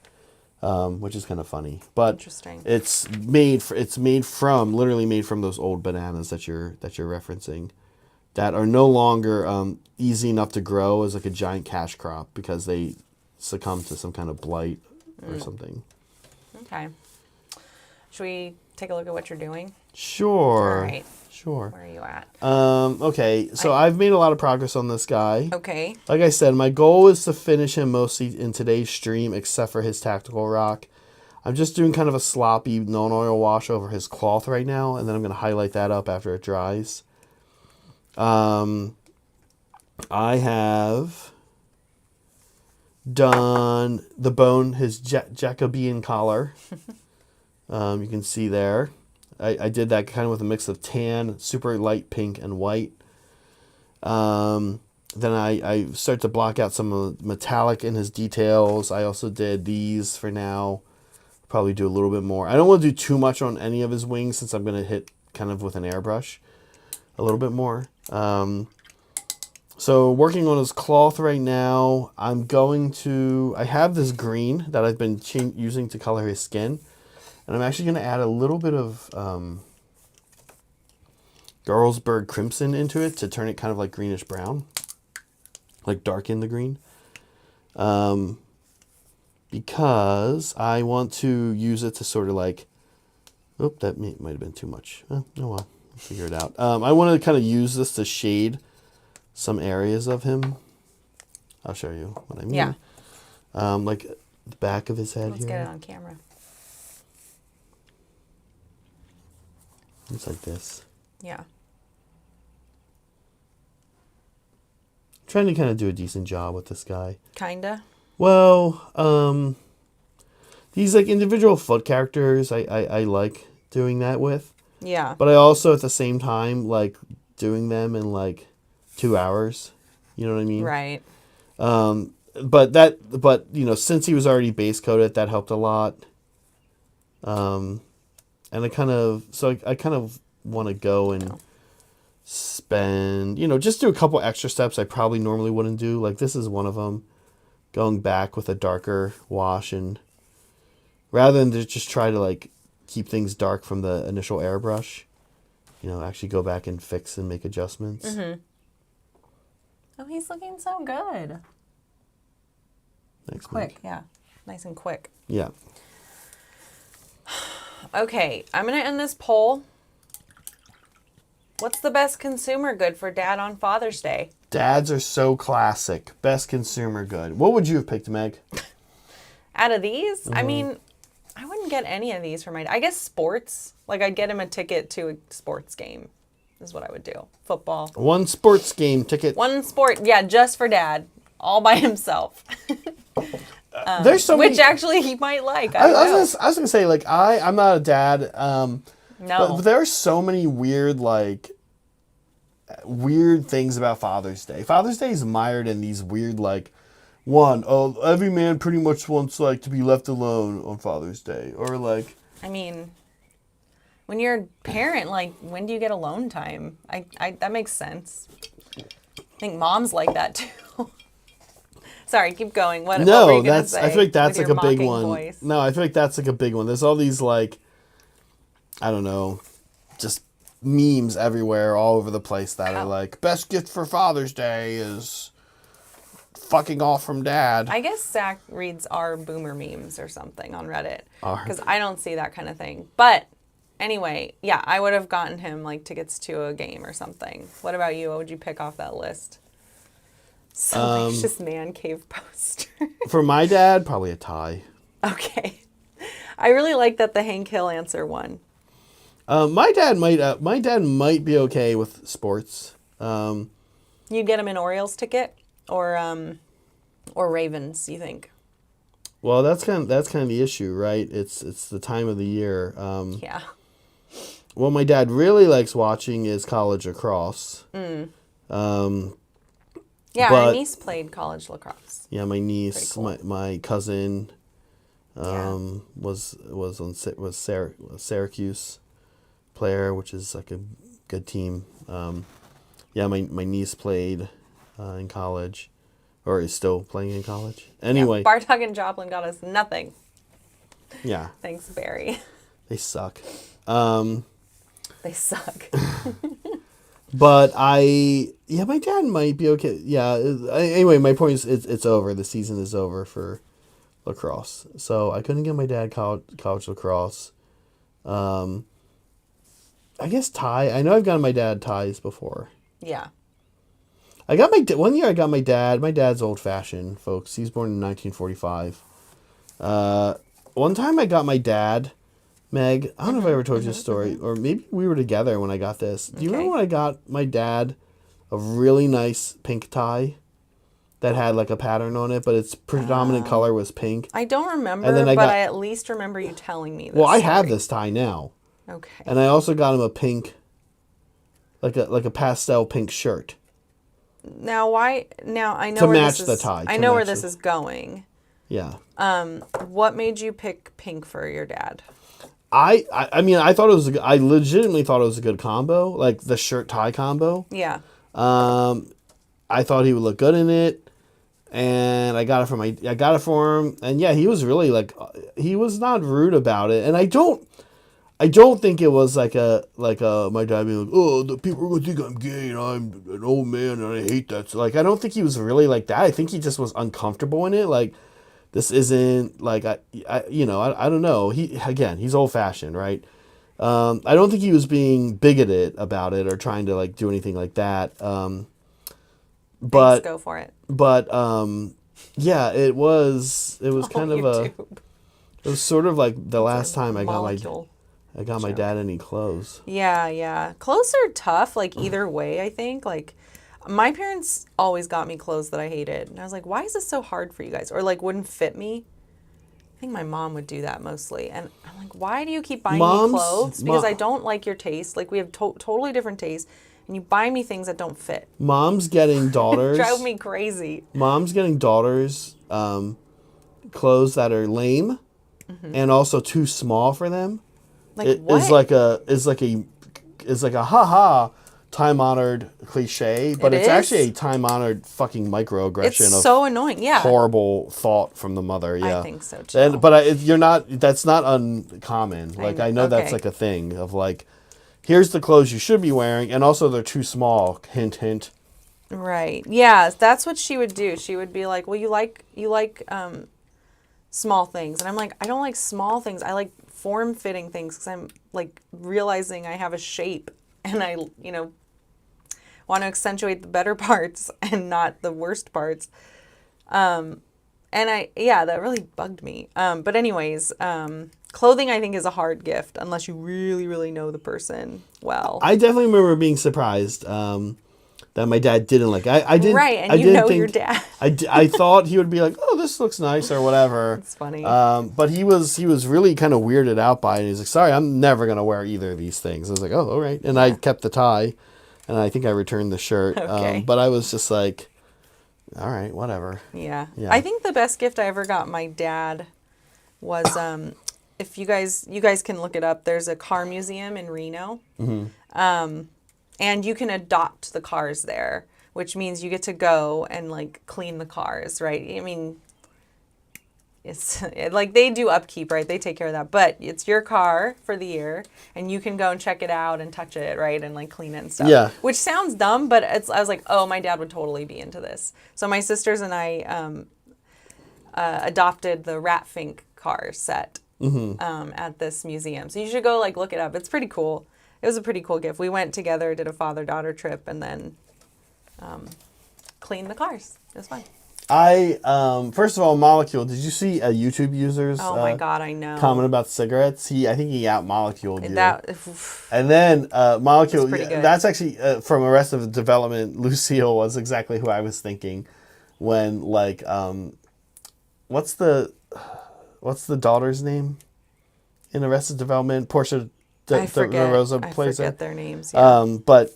which is kind of funny. But interesting. It's literally made from those old bananas that you're referencing, that are no longer easy enough to grow as like a giant cash crop because they succumb to some kind of blight or something. Okay. Should we take a look at what you're doing? Sure. All right. Sure. Where are you at? Okay, so I've made a lot of progress on this guy. Okay. Like I said, my goal is to finish him mostly in today's stream, except for his tactical rock. I'm just doing kind of a sloppy non-oil wash over his cloth right now, and then I'm going to highlight that up after it dries. I have done the bone, his Jacobean collar. You can see there. I did that kind of with a mix of tan, super light pink, and white. Then I start to block out some of the metallic in his details. I also did these for now. Probably do a little bit more. I don't want to do too much on any of his wings since I'm going to hit kind of with an airbrush a little bit more. So working on his cloth right now. I have this green that I've been using to color his skin. And I'm actually going to add a little bit of Jarlsberg Crimson into it to turn it kind of like greenish brown. Like darken the green. Because I want to use it to sort of like... Oh, that might have been too much. Oh well, we'll figure it out. I want to kind of use this to shade some areas of him. I'll show you what I mean. Yeah. Like the back of his head. Let's get it on camera. It's like this. Yeah. Trying to kind of do a decent job with this guy. Kinda. Well, these like individual foot characters, I like doing that with. Yeah. But I also at the same time like doing them in like 2 hours. You know what I mean? Right. But you know, since he was already base coated, that helped a lot. And I kind of want to go and spend, you know, just do a couple extra steps I probably normally wouldn't do. Like this is one of them. Going back with a darker wash, and rather than to just try to like keep things dark from the initial airbrush, you know, actually go back and fix and make adjustments. Mm-hmm. Oh, he's looking so good. Thanks, Quick, Mike. yeah. Nice and quick. Yeah. Okay, I'm going to end this poll. What's the best consumer good for Dad on Father's Day? Dads are so classic. Best consumer good. What would you have picked, Meg? Out of these? I mean, I wouldn't get any of these for my... I guess sports. Like, I'd get him a ticket to a sports game is what I would do. Football. One sports game ticket. One sport, yeah, just for Dad. All by himself. There's so many... Which actually he might like. I was gonna say, like, I'm not a dad. No. But there are so many weird things about Father's Day. Father's Day is mired in these weird, like, every man pretty much wants, like, to be left alone on Father's Day. Or, like... I mean, when you're a parent, like, when do you get alone time? That makes sense. I think moms like that, too. Sorry, keep going. What were you going to say? I feel like that's like a big one. Voice? No, I feel like that's like a big one. There's all these, like, I don't know, just memes everywhere, all over the place that are like, best gift for Father's Day is fucking off from Dad. I guess Zach reads our boomer memes or something on Reddit. Because I don't see that kind of thing. But anyway, yeah, I would have gotten him like tickets to a game or something. What about you? What would you pick off that list? Salacious man cave poster. For my dad, probably a tie. Okay. I really like that the Hank Hill answer won. My dad might be okay with sports. You'd get him an Orioles ticket or Ravens, you think? Well, that's kind of the issue, right? It's the time of the year. Yeah. What my dad really likes watching is college lacrosse. Yeah, our niece played college lacrosse. Yeah, my niece, cool. my cousin, was Syracuse player, which is like a good team. Yeah, my niece played in college, or is still playing in college. Anyway, yeah, Bartok and Joplin got us nothing. Yeah. Thanks, Barry. They suck. They suck. But my dad might be okay. Yeah. Anyway, my point is, it's over. The season is over for lacrosse. So I couldn't get my dad college lacrosse. I guess tie. I know I've gotten my dad ties before. Yeah. I got one year. I got my dad. My dad's old fashioned, folks. He was born in 1945. One time I got my dad. Meg, I don't know if I ever told you this story, or maybe we were together when I got this. Do you remember when I got my dad a really nice pink tie that had like a pattern on it, but its predominant color was pink? I don't remember, but I at least remember you telling me this. Well, I have this tie now. Okay. And I also got him a pink, like a pastel pink shirt. Now why? Now I know to where match this the is, tie. I know where this is going. Yeah. What made you pick pink for your dad? I mean, I thought it was I legitimately thought it was a good combo, like the shirt tie combo. Yeah. I thought he would look good in it, and I got it for him, and yeah, he was really like, he was not rude about it, and I don't think it was like my dad being like, oh, the people are gonna think I'm gay and I'm an old man and I hate that. So, like, I don't think he was really like that. I think he just was uncomfortable in it. Like, this isn't like I don't know. He's old fashioned, right? I don't think he was being bigoted about it or trying to like do anything like that. But Thanks, go for it. But yeah, it was kind of YouTube. it was sort of like the last time I got Molecule. my dad any clothes. Yeah. Clothes are tough, like either way, I think. Like my parents always got me clothes that I hated. And I was like, why is this so hard for you guys? Or like wouldn't fit me. I think my mom would do that mostly. And I'm like, why do you keep buying me clothes? Because I don't like your taste. Like we have totally different tastes. And you buy me things that don't fit. Mom's getting daughters. Drive me crazy. Mom's getting daughters clothes that are lame and also too small for them. Like what? Is like a haha time-honored cliche, but it's actually a time-honored fucking microaggression. It's so annoying. Yeah. Horrible thought from the mother. Yeah. I think so too. That's not uncommon. Like I know that's okay. like a thing of like, here's the clothes you should be wearing, and also they're too small. Hint, hint. Right. Yeah, that's what she would do. She would be like, "Well, you like small things," and I'm like, "I don't like small things. I like form-fitting things because I'm like realizing I have a shape, and I want to accentuate the better parts and not the worst parts." And that really bugged me. But anyways, clothing I think is a hard gift unless you really, really know the person well. I definitely remember being surprised that my dad didn't like. I didn't. Right, and I you didn't know think, your dad. I thought he would be like, "Oh, this looks nice" or whatever. It's funny. But he was really kind of weirded out by it. And he's like, "Sorry, I'm never gonna wear either of these things." I was like, "Oh, all right." And I kept the tie, and I think I returned the shirt. Okay. But I was just like, all right, whatever. Yeah. Yeah. I think the best gift I ever got my dad was if you guys can look it up, there's a car museum in Reno. And you can adopt the cars there, which means you get to go and like clean the cars, right? I mean, it's like they do upkeep, right? They take care of that, but it's your car for the year and you can go and check it out and touch it, right? And like clean it and stuff. Yeah. Which sounds dumb, but I was like, oh, my dad would totally be into this. So my sisters and I adopted the Rat Fink car set at this museum. So you should go like look it up. It's pretty cool. It was a pretty cool gift. We went together, did a father-daughter trip, and then cleaned the cars. It was fun. First of all, Molecule, did you see a YouTube user's Oh my God, I know. comment about cigarettes? I think he out-moleculed you. That, And then Molecule, That's pretty good. that's actually from Arrested Development. Lucille was exactly who I was thinking when like what's the daughter's name in Arrested Development? Portia I forget. Rosa I plays forget it. their names. Yeah. But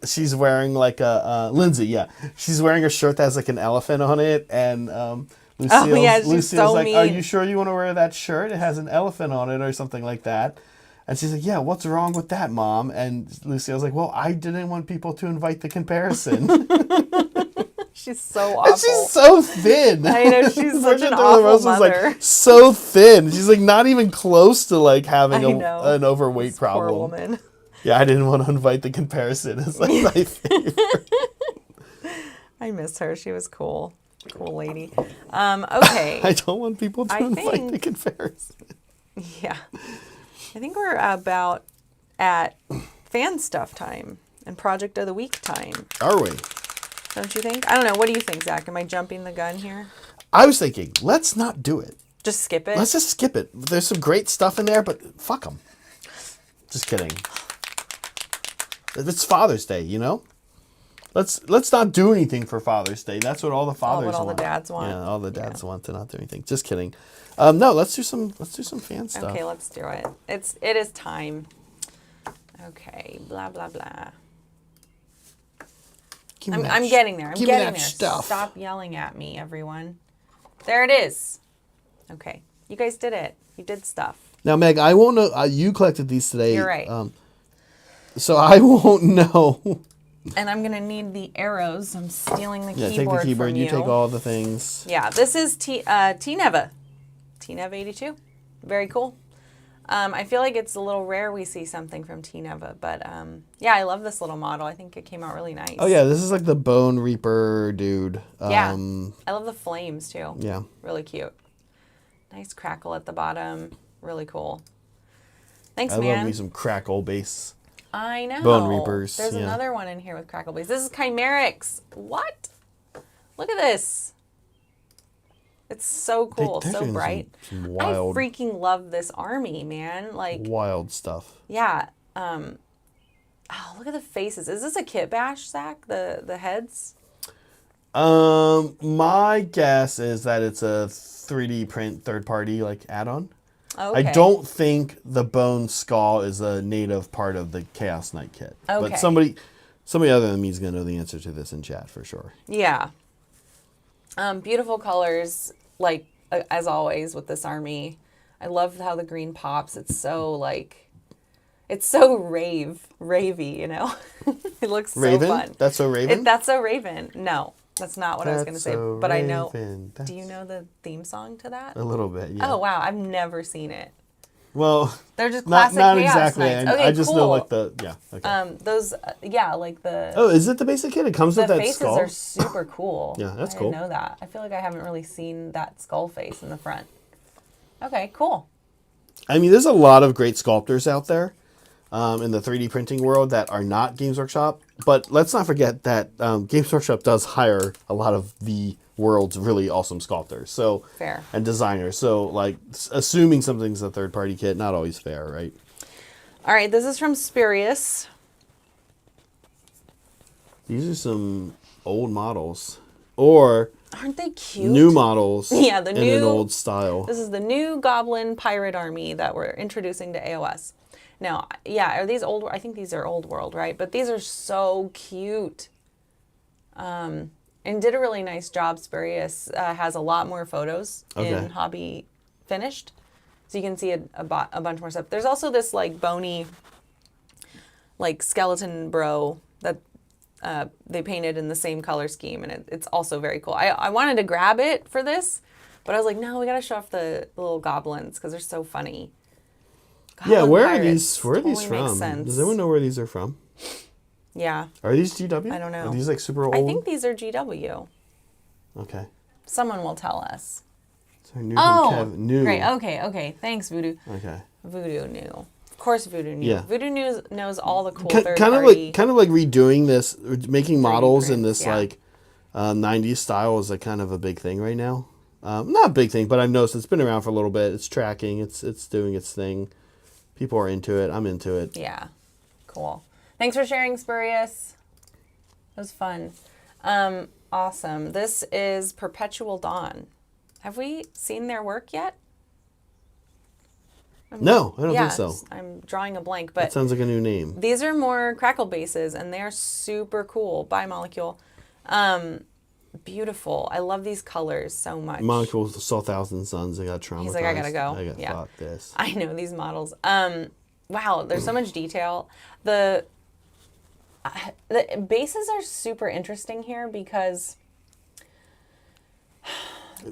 she's wearing like Lindsay, yeah. She's wearing a shirt that has like an elephant on it, and Lucille's so like, mean. "Are you sure you want to wear that shirt? It has an elephant on it," or something like that. And she's like, "Yeah, what's wrong with that, Mom?" And Lucille's like, "Well, I didn't want people to invite the comparison." She's so awful. And she's so thin. I know, she's such an Portia awful Rosa's mother. like so thin. She's like not even close to like having I know. an overweight This problem. Poor woman. Yeah, I didn't want to invite the comparison. It's like my favorite. I miss her. She was cool. Cool lady. Okay. I don't want people to invite the think- comparison. Yeah. I think we're about at fan stuff time and project of the week time. Are we? Don't you think? I don't know. What do you think, Zach? Am I jumping the gun here? I was thinking, let's not do it. Just skip it? Let's just skip it. There's some great stuff in there, but fuck them. Just kidding. It's Father's Day, you know? Let's not do anything for Father's Day. That's what all the fathers what all the want. dads want. Yeah, all the dads want to not do anything. Just kidding. No, let's do some fan stuff. Okay, let's do it. It is time. Okay, blah blah blah. I'm getting there. I'm give me getting that there. stuff. Stop yelling at me, everyone. There it is. Okay, you guys did it. You did stuff. Now, Meg, I won't know. You collected these today. You're right. So I won't know And I'm gonna need the arrows. I'm stealing the Yeah, keyboard take the keyboard. from You take all the things. Yeah, this is T-Neva. T-Neva 82. Very cool. I feel like it's a little rare we see something from T-Neva, but yeah, I love this little model. I think it came out really nice. Oh yeah, this is like the Bone Reaper dude. Yeah, I love the flames too. Yeah. Really cute. Nice crackle at the bottom. Really cool. Thanks, I man. love me some crackle base. I know. Bone Reapers. There's yeah. another one in here with crackle base. This is Chimerics. What? Look at this. It's so cool, They're so doing bright. some wild, I freaking love this army, man. Like, wild stuff. yeah. Oh, look at the faces. Is this a kit bash, Zach? The heads? My guess is that it's a 3D print third party like add-on. Okay. I don't think the bone skull is a native part of the Chaos Knight kit. Okay. But somebody other than me is gonna know the answer to this in chat for sure. Yeah. Beautiful colors, like as always with this army. I love how the green pops. It's so like, it's so ravey, you know. It looks so Raven? fun. That's so Raven? That's so Raven. No, that's not what I was going to say. So But I know. Raven. Do you know the theme song to that? A little bit, yeah. Oh wow, I've never seen it. Well, They're just not classic Chaos exactly. Knights. I, Okay, I just cool. know like the okay. Those yeah, like the Oh, is it the basic kit? It comes with that faces skull. are super cool. Yeah, that's I cool. didn't know that. I feel like I haven't really seen that skull face in the front. Okay, cool. I mean, there's a lot of great sculptors out there in the 3D printing world that are not Games Workshop. But let's not forget that Games Workshop does hire a lot of the world's really awesome sculptors. So Fair. and designers. So like assuming something's a third party kit, not always fair, right? All right, this is from Spurious. These are some old models. Or Aren't they cute? new models Yeah, the in new an old style. This is the new Goblin Pirate Army that we're introducing to AOS. Now, yeah, are these old? I think these are Old World, right? But these are so cute. And did a really nice job. Spurious has a lot more photos in Hobby Finished. So you can see a bunch more stuff. There's also this like bony, like skeleton bro that they painted in the same color scheme. And it's also very cool. I wanted to grab it for this, but I was like, no, we got to show off the little goblins because they're so funny. Yeah, Goblin where are pirates these? Where are these totally makes from? sense. Does anyone know where these are from? Yeah. Are these GW? I don't know. Are these like super old? I think these are GW. Okay. Someone will tell us. So new Oh, from Kev. New. great. Okay. Thanks, Voodoo. Okay. Voodoo knew. Of course, Voodoo knew. Yeah. Voodoo knows all the cool Kind third of party. like redoing this, making models in prints, this yeah. like 90s style is like kind of a big thing right now. Not a big thing, but I've noticed it's been around for a little bit. It's tracking. It's doing its thing. People are into it. I'm into it. Yeah. Cool. Thanks for sharing, Spurious. It was fun. Awesome. This is Perpetual Dawn. Have we seen their work yet? No, I don't think so. I'm drawing a blank, That but sounds like a new name. these are more crackle bases, and they are super cool. By Molecule. Beautiful. I love these colors so much. Molecule saw Thousand Suns. I got traumatized. He's like, I gotta go. I got Yeah. fuck this. I know these models. Wow, there's so much detail. The bases are super interesting here because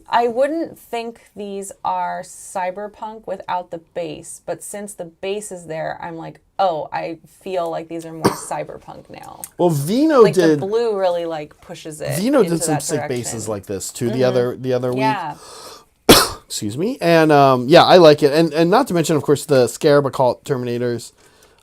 I wouldn't think these are cyberpunk without the base, but since the base is there, I'm like, oh, I feel like these are more cyberpunk now. Well, Vino Like did. the blue really like pushes it. Vino into did some that sick direction. bases like this too. The other week. Yeah. Excuse me. And yeah, I like it. And not to mention, of course, the Scarab Occult Terminators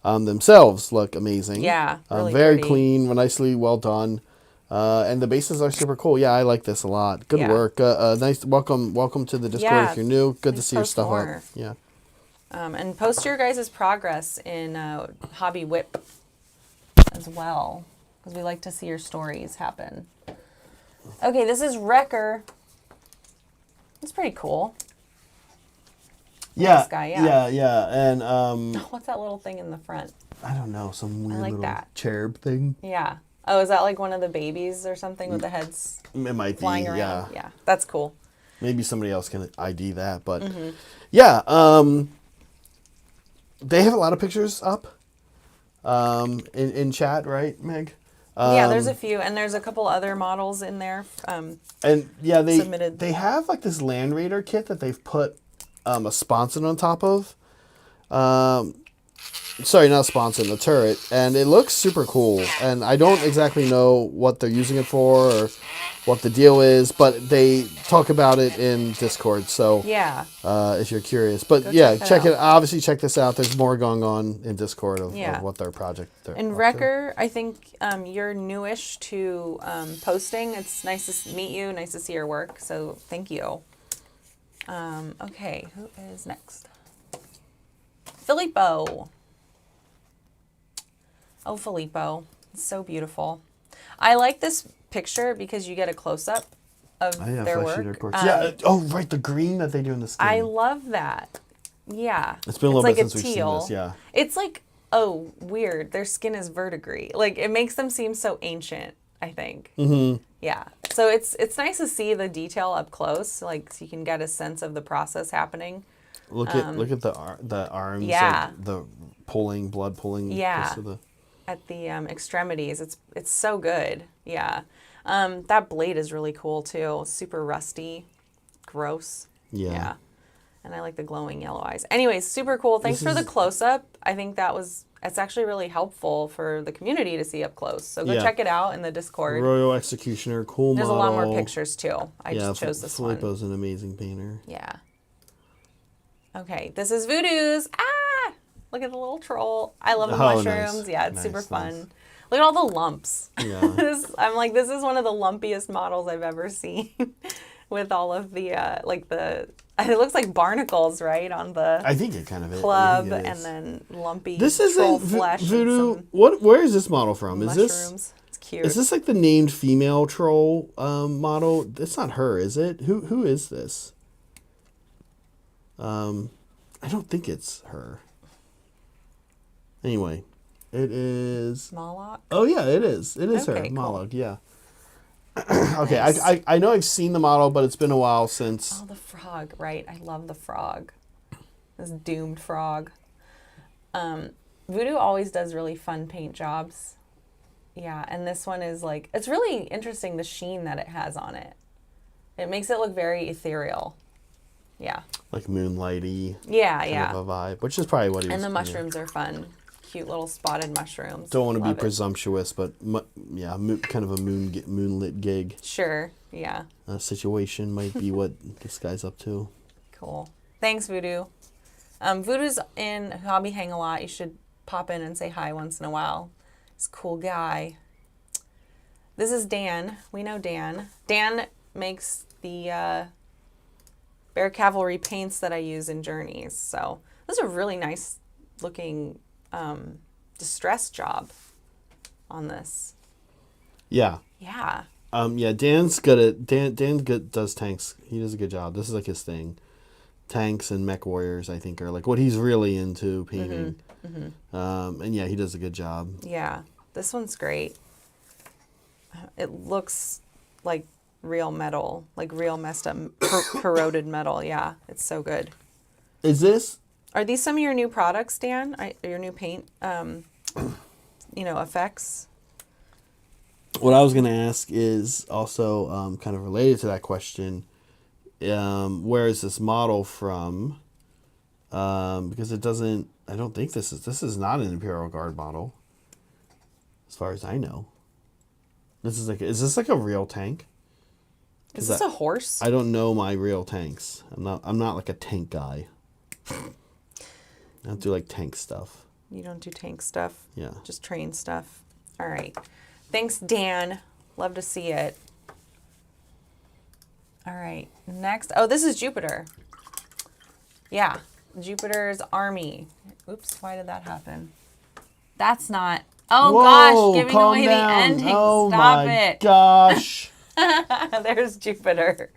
themselves look amazing. Yeah, really very pretty. clean, nicely well done. And the bases are super cool. Yeah, I like this a lot. Good Yeah. work. Nice. Welcome to the Discord Yeah, if you're new. Good to please see your post stuff more. up. Yeah. And post your guys' progress in Hobby Whip as well, because we like to see your stories happen. Okay, this is Wrecker. It's pretty cool. Yeah. This guy, yeah. Yeah. And What's that little thing in the front? I don't know, some weird like little that. cherub thing. Yeah. Oh, is that like one of the babies or something with the heads It might be. flying around? Yeah. Yeah, that's cool. Maybe somebody else can ID that, but Mm-hmm. yeah, they have a lot of pictures up in chat, right, Meg? Yeah, there's a few, and there's a couple other models in there. And yeah, submitted. they have like this Land Raider kit that they've put a sponson on top of. Sorry, not sponson, the turret, and it looks super cool. And I don't exactly know what they're using it for or what the deal is, but they talk about it in Discord. So yeah, if you're curious, but Go yeah, check that out. obviously check this out. There's more going on in Discord of Yeah. what their project. And Wrecker, I think you're newish to posting. It's nice to meet you, nice to see your work. So thank you. Okay, who is next? Filippo. Oh, Filippo. It's so beautiful. I like this picture because you get a close-up of their work. Yeah. Oh, right. The green that they do in the skin. I love that. Yeah. It's been a little like bit since we've seen teal. this. Yeah. It's like, oh, weird. Their skin is verdigris. Like, it makes them seem so ancient, I think. Mm-hmm. Yeah. So it's nice to see the detail up close, like, so you can get a sense of the process happening. Look at the arms. Yeah. Like the blood pulling. Yeah. At the extremities. It's so good. Yeah. That blade is really cool too. Super rusty. Gross. Yeah. And I like the glowing yellow eyes. Anyways, super cool. Thanks for the close-up. I think it's actually really helpful for the community to see up close. So go check it out in the Discord. Royal Executioner, cool There's model. a lot more pictures too. I just chose this one. Filippo's an amazing painter. Yeah. Okay, this is Voodoo's. Ah! Look at the little troll. I love the mushrooms. Nice. Yeah, it's super fun. Nice. Look at all the lumps. Yeah. I'm like, this is one of the lumpiest models I've ever seen. With all of the, it looks like barnacles, right? On the I think it kind of club, and then lumpy this troll isn't flesh. Voodoo. Where is this model from? Mushrooms. Is this? It's cute. Is this like the named female troll model? It's not her, is it? Who is this? I don't think it's her. Anyway, it is Moloch. Oh yeah, it is. It is her. Cool. Moloch, yeah. Okay, nice. I know I've seen the model, but it's been a while since. Oh, the frog, right? I love the frog. This doomed frog. Voodoo always does really fun paint jobs. Yeah, and this one is like, it's really interesting the sheen that it has on it. It makes it look very ethereal. Yeah. Like moonlighty. Yeah, kind of a vibe, which is probably what he was. And the mushrooms are fun. Cute little spotted mushrooms. Don't want to be presumptuous, but yeah, kind of a moonlit gig. Sure, yeah. Situation might be what this guy's up to. Cool. Thanks, Voodoo. Voodoo's in Hobby Hang a lot. You should pop in and say hi once in a while. He's a cool guy. This is Dan. We know Dan. Dan makes the Bear Cavalry paints that I use in Journeys. So this is a really nice looking distress job on this. Yeah. Yeah. Yeah, Dan's good at does tanks. He does a good job. This is like his thing. Tanks and mech warriors, I think, are like what he's really into painting. Mm-hmm. And yeah, he does a good job. Yeah. This one's great. It looks like real metal, like real messed up corroded metal. Yeah, it's so good. Are these some of your new products, Dan? Your new paint, effects? What I was going to ask is also kind of related to that question. Where is this model from? Because I don't think this is not an Imperial Guard model. As far as I know. Is this like a real tank? Is this a horse? I don't know my real tanks. I'm not like a tank guy. I don't do like tank stuff. You don't do tank stuff? Yeah. Just train stuff. All right. Thanks, Dan. Love to see it. All right. Next. Oh, this is Jupiter. Yeah. Jupiter's army. Oops. Why did that happen? That's not. Oh, whoa, gosh. Giving away down. The ending. Oh, Stop my it. Gosh. There's Jupiter.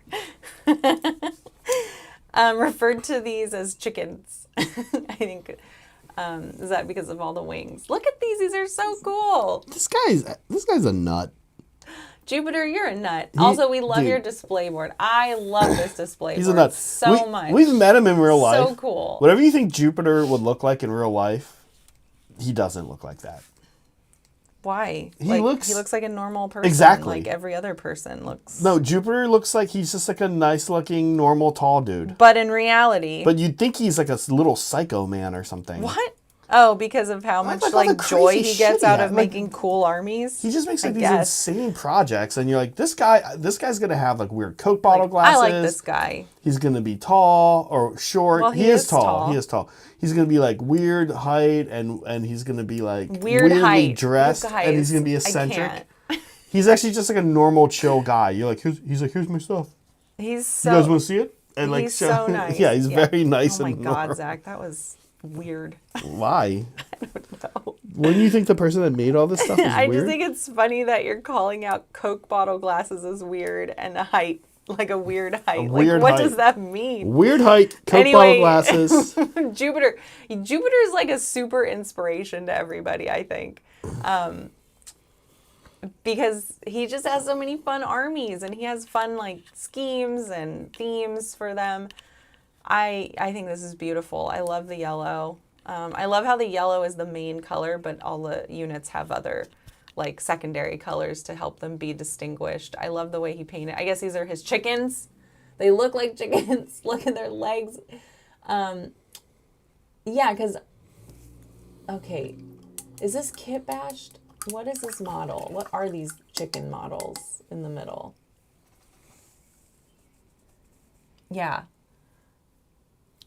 Referred to these as chickens. I think, is that because of all the wings? Look at these. These are so cool. This guy's a nut. Jupiter, you're a nut. Also, we love your display board. I love this display He's board a nut. so much. We've met him in real life. So cool. Whatever you think Jupiter would look like in real life, he doesn't look like that. Why? He looks like a normal person. exactly Like every other person looks. No, Jupiter looks like he's just like a nice looking, normal, tall dude. But in reality. But you'd think he's like a little psycho man or something. What? Oh, because of how much like joy he gets out of making cool armies. He just makes like these insane projects, and you're like, this guy's gonna have like weird Coke bottle glasses. I like this guy. He's gonna be tall or short. Well, he is tall. He is tall. He's gonna be like weird height, and he's gonna be like weirdly dressed, and he's gonna be eccentric. He's actually just like a normal, chill guy. You're like, here's my stuff. He's so. You guys want to see it? And he's so nice. Yeah, he's very nice. Oh my and God, normal. Zach, that was weird. Why? I don't know. Wouldn't you think the person that made all this stuff is I weird? just think it's funny that you're calling out Coke bottle glasses as weird and a height, like a weird height. What does that mean? Weird height, Coke bottle glasses. Jupiter is like a super inspiration to everybody, I think. Because he just has so many fun armies and he has fun like schemes and themes for them. I think this is beautiful. I love the yellow. I love how the yellow is the main color, but all the units have other like secondary colors to help them be distinguished. I love the way he painted. I guess these are his chickens. They look like chickens. Look at their legs. Yeah, because, okay, is this kit bashed? What is this model? What are these chicken models in the middle? Yeah.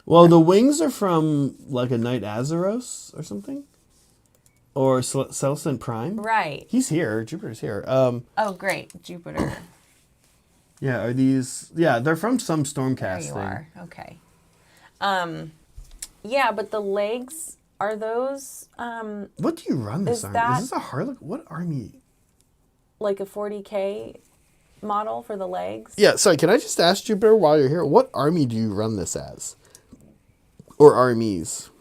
Well, the wings are from like a Knight Azeros or something, or Celestin Prime. Right. He's here. Jupiter's here. Oh, great, Jupiter. Yeah. Are these? Yeah, they're from some Stormcast thing. There you are. Okay. Yeah, but the legs are those. What do you run this army? Is this a Harlequin? What army? Like a 40K model for the legs. Yeah. Sorry. Can I just ask Jupiter while you're here? What army do you run this as? Or armies?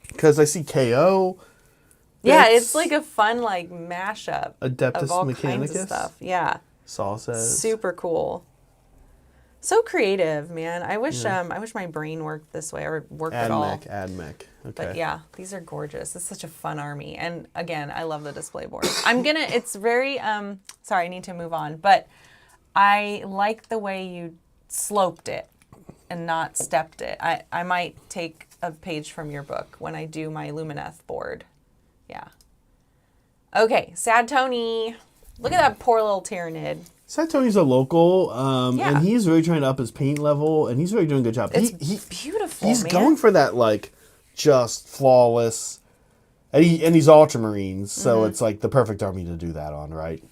Because I see KO. Yeah, it's like a fun like mashup Adeptus of all Mechanicus kinds of stuff. Yeah. Saul says. Super cool. So creative, man. I wish my brain worked this way or worked at all. Add mech. Okay. But yeah, these are gorgeous. It's such a fun army. And again, I love the display board. It's very sorry, I need to move on, but I like the way you sloped it and not stepped it. I might take a page from your book when I do my Lumineth board. Yeah. Okay, Sad Tony. Look at that poor little Tyrannid. Sad Tony's a local, and he's really trying to up his paint level, and he's really doing a good job. It's beautiful, He's man. going for that, like, just flawless, and he's Ultramarines, so it's, like, the perfect army to do that on, right?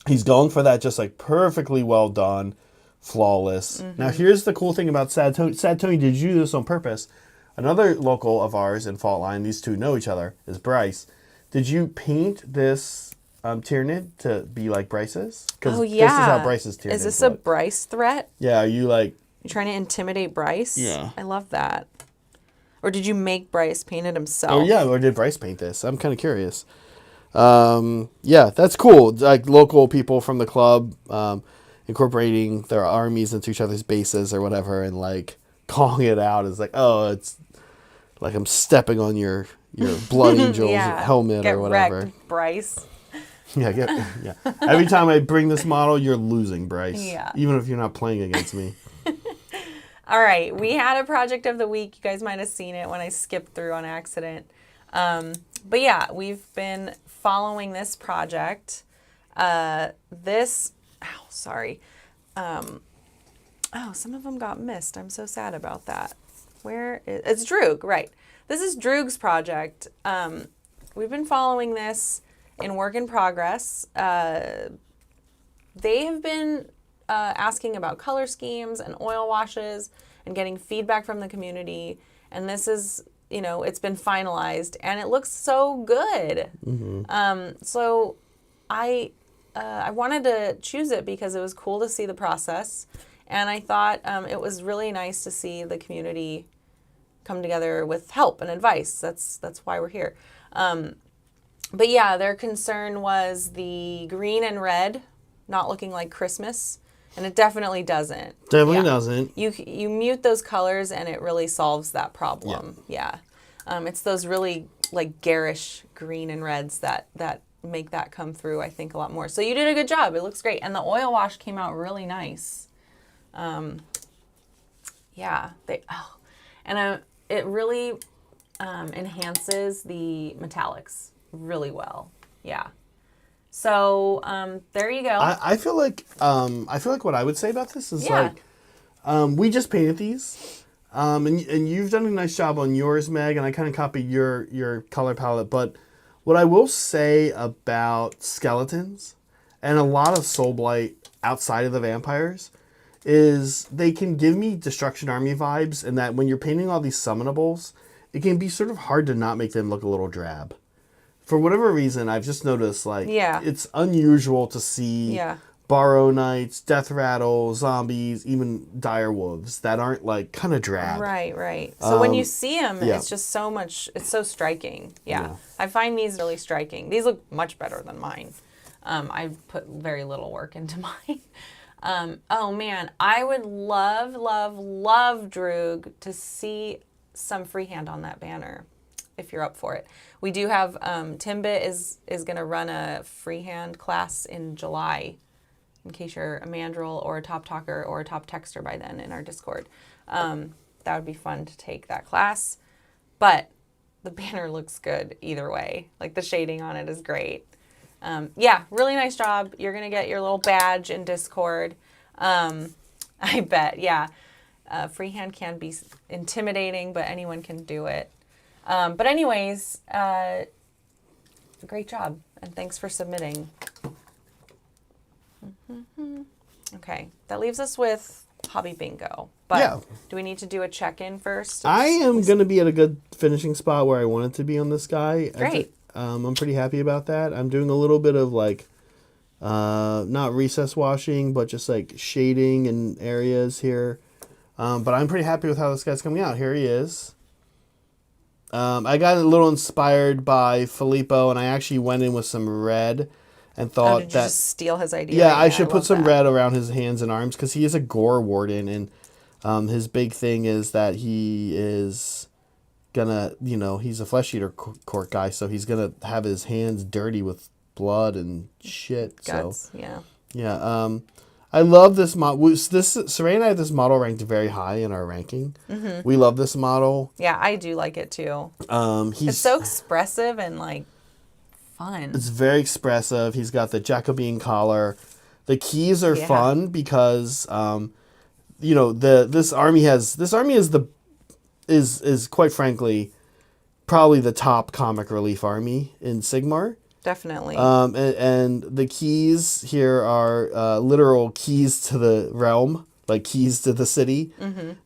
He's going for that just, like, perfectly well done, flawless. Now, here's the cool thing about Sad Tony. Sad Tony, did you do this on purpose? Another local of ours in Fault Line, these two know each other, is Bryce. Did you paint this Tyrannid to be like Bryce's? Because this is how Bryce's Tyrannid Is this a Bryce threat? Yeah, are you like... You're trying to intimidate Bryce? Yeah. I love that. Or did you make Bryce paint it himself? Oh, yeah, or did Bryce paint this? I'm kind of curious. Yeah, that's cool. Like, local people from the club incorporating their armies into each other's bases or whatever, and, like, calling it out as like, oh, it's like I'm stepping on your Blood Angel's helmet or whatever. Wrecked, Bryce. Yeah. Every time I bring this model, you're losing, Bryce. Yeah. Even if you're not playing against me. All right, we had a project of the week. You guys might have seen it when I skipped through on accident. But yeah, we've been following this project. Some of them got missed. I'm so sad about that. It's Droog, right. This is Droog's project. We've been following this in work in progress. They have been asking about color schemes and oil washes and getting feedback from the community. And this is, it's been finalized and it looks so good. So I wanted to choose it because it was cool to see the process. And I thought it was really nice to see the community come together with help and advice. That's why we're here. But yeah, their concern was the green and red not looking like Christmas. And it definitely doesn't. Definitely doesn't. You mute those colors and it really solves that problem. Yeah. It's those really like garish green and reds that make that come through, I think, a lot more. So you did a good job. It looks great. And the oil wash came out really nice. Yeah. It really enhances the metallics really well. Yeah. So there you go. I feel like what I would say about this is we just painted these. And you've done a nice job on yours, Meg, and I kind of copied your color palette. But what I will say about skeletons and a lot of Soul Blight outside of the vampires is they can give me Destruction Army vibes, and that when you're painting all these summonables, it can be sort of hard to not make them look a little drab. For whatever reason, I've just noticed, it's unusual to see Borrow Knights, Death Rattle, zombies, even dire wolves that aren't, kind of drab. Right. So when you see them, it's just so much, it's so striking. Yeah. I find these really striking. These look much better than mine. I put very little work into mine. Oh, man. I would love, Droog, to see some freehand on that banner, if you're up for it. We do have, Timbit is going to run a freehand class in July, in case you're a mandrel or a top talker or a top texter by then in our Discord. That would be fun to take that class. But the banner looks good either way. Like, the shading on it is great. Really nice job. You're going to get your little badge in Discord. I bet, freehand can be intimidating, but anyone can do it. But anyways, great job. And thanks for submitting. Okay, that leaves us with Hobby Bingo. But do we need to do a check-in first? I am going to be at a good finishing spot where I wanted to be on this guy. Great. I'm pretty happy about that. I'm doing a little bit of not recess washing, but just shading in areas here. But I'm pretty happy with how this guy's coming out. Here he is. I got a little inspired by Filippo, and I actually went in with some red and thought did you just steal his idea? Yeah, I should put some red around his hands and arms because he is a gore warden, and his big thing is that he is gonna, he's a flesh eater court guy, so he's gonna have his hands dirty with blood and shit. Guts, so yeah. I love this model. Saray and I have this model ranked very high in our ranking. Mm-hmm. We love this model. Yeah, I do like it too. It's so expressive and fun. It's very expressive. He's got the Jacobean collar. The keys are fun because this army is quite frankly probably the top comic relief army in Sigmar. Definitely. And the keys here are literal keys to the realm, like keys to the city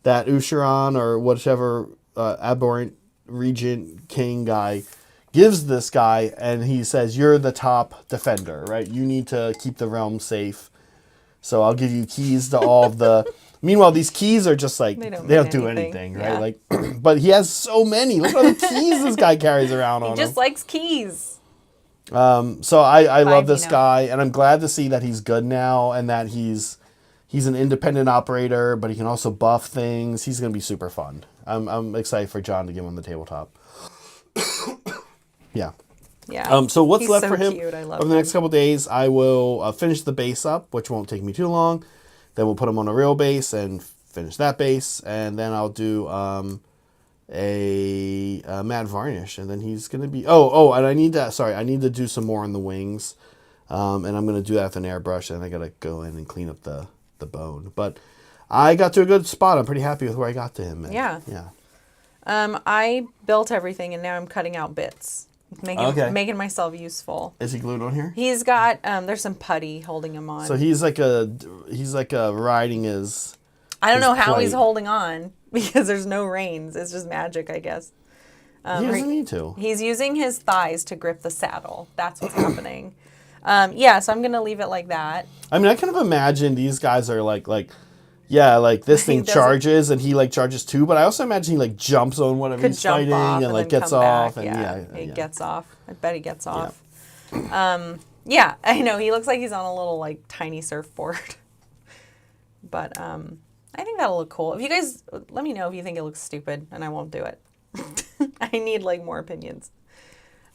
that Usharan or whichever abhorrent regent king guy gives this guy, and he says, you're the top defender, right? You need to keep the realm safe. So I'll give you keys to all of the... Meanwhile, these keys are just they don't do anything, right? But he has so many. Look at all the keys this guy carries around on him. He just likes keys. So I love this guy, and I'm glad to see that he's good now and that he's an independent operator, but he can also buff things. He's going to be super fun. I'm excited for John to get him on the tabletop. Yeah. So what's left for him over the next couple of days? I will finish the base up, which won't take me too long. Then we'll put him on a real base and finish that base, and then I'll do a matte varnish, and then he's gonna be. And I need to do some more on the wings, and I'm gonna do that with an airbrush, and I gotta go in and clean up the bone. But I got to a good spot. I'm pretty happy with where I got to him. Yeah. I built everything, and now I'm cutting out bits. Making myself useful. Is he glued on here? He's got there's some putty holding him on. So he's riding his. I don't know how he's holding on because there's no reins. It's just magic, I guess. He doesn't need to. He's using his thighs to grip the saddle. That's what's happening. So I'm gonna leave it like that. I mean, I kind of imagine these guys are this thing charges and he charges too, but I also imagine he jumps on whatever he's fighting and gets off he gets off. I bet he gets off. I know he looks like he's on a little tiny surfboard. But I think that'll look cool. If you guys let me know if you think it looks stupid and I won't do it. I need more opinions.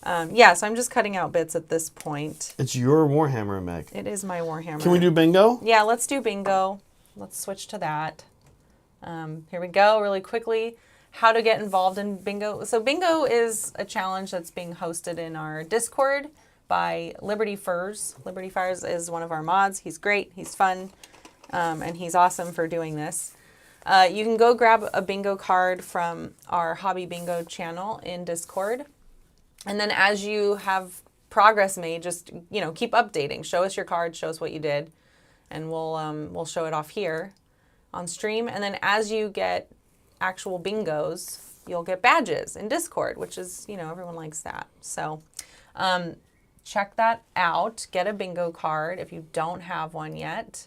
Yeah, so I'm just cutting out bits at this point. It's your Warhammer, Meg. It is my Warhammer. Can we do bingo? Yeah, let's do bingo. Let's switch to that. Here we go, really quickly. How to get involved in bingo. So bingo is a challenge that's being hosted in our Discord by Liberty Furs. Liberty Furs is one of our mods. He's great. He's fun. And he's awesome for doing this. You can go grab a bingo card from our Hobby Bingo channel in Discord. And then as you have progress made, just, keep updating. Show us your card, show us what you did, and we'll show it off here on stream. And then as you get actual bingos, you'll get badges in Discord, which is, everyone likes that. So check that out. Get a bingo card if you don't have one yet.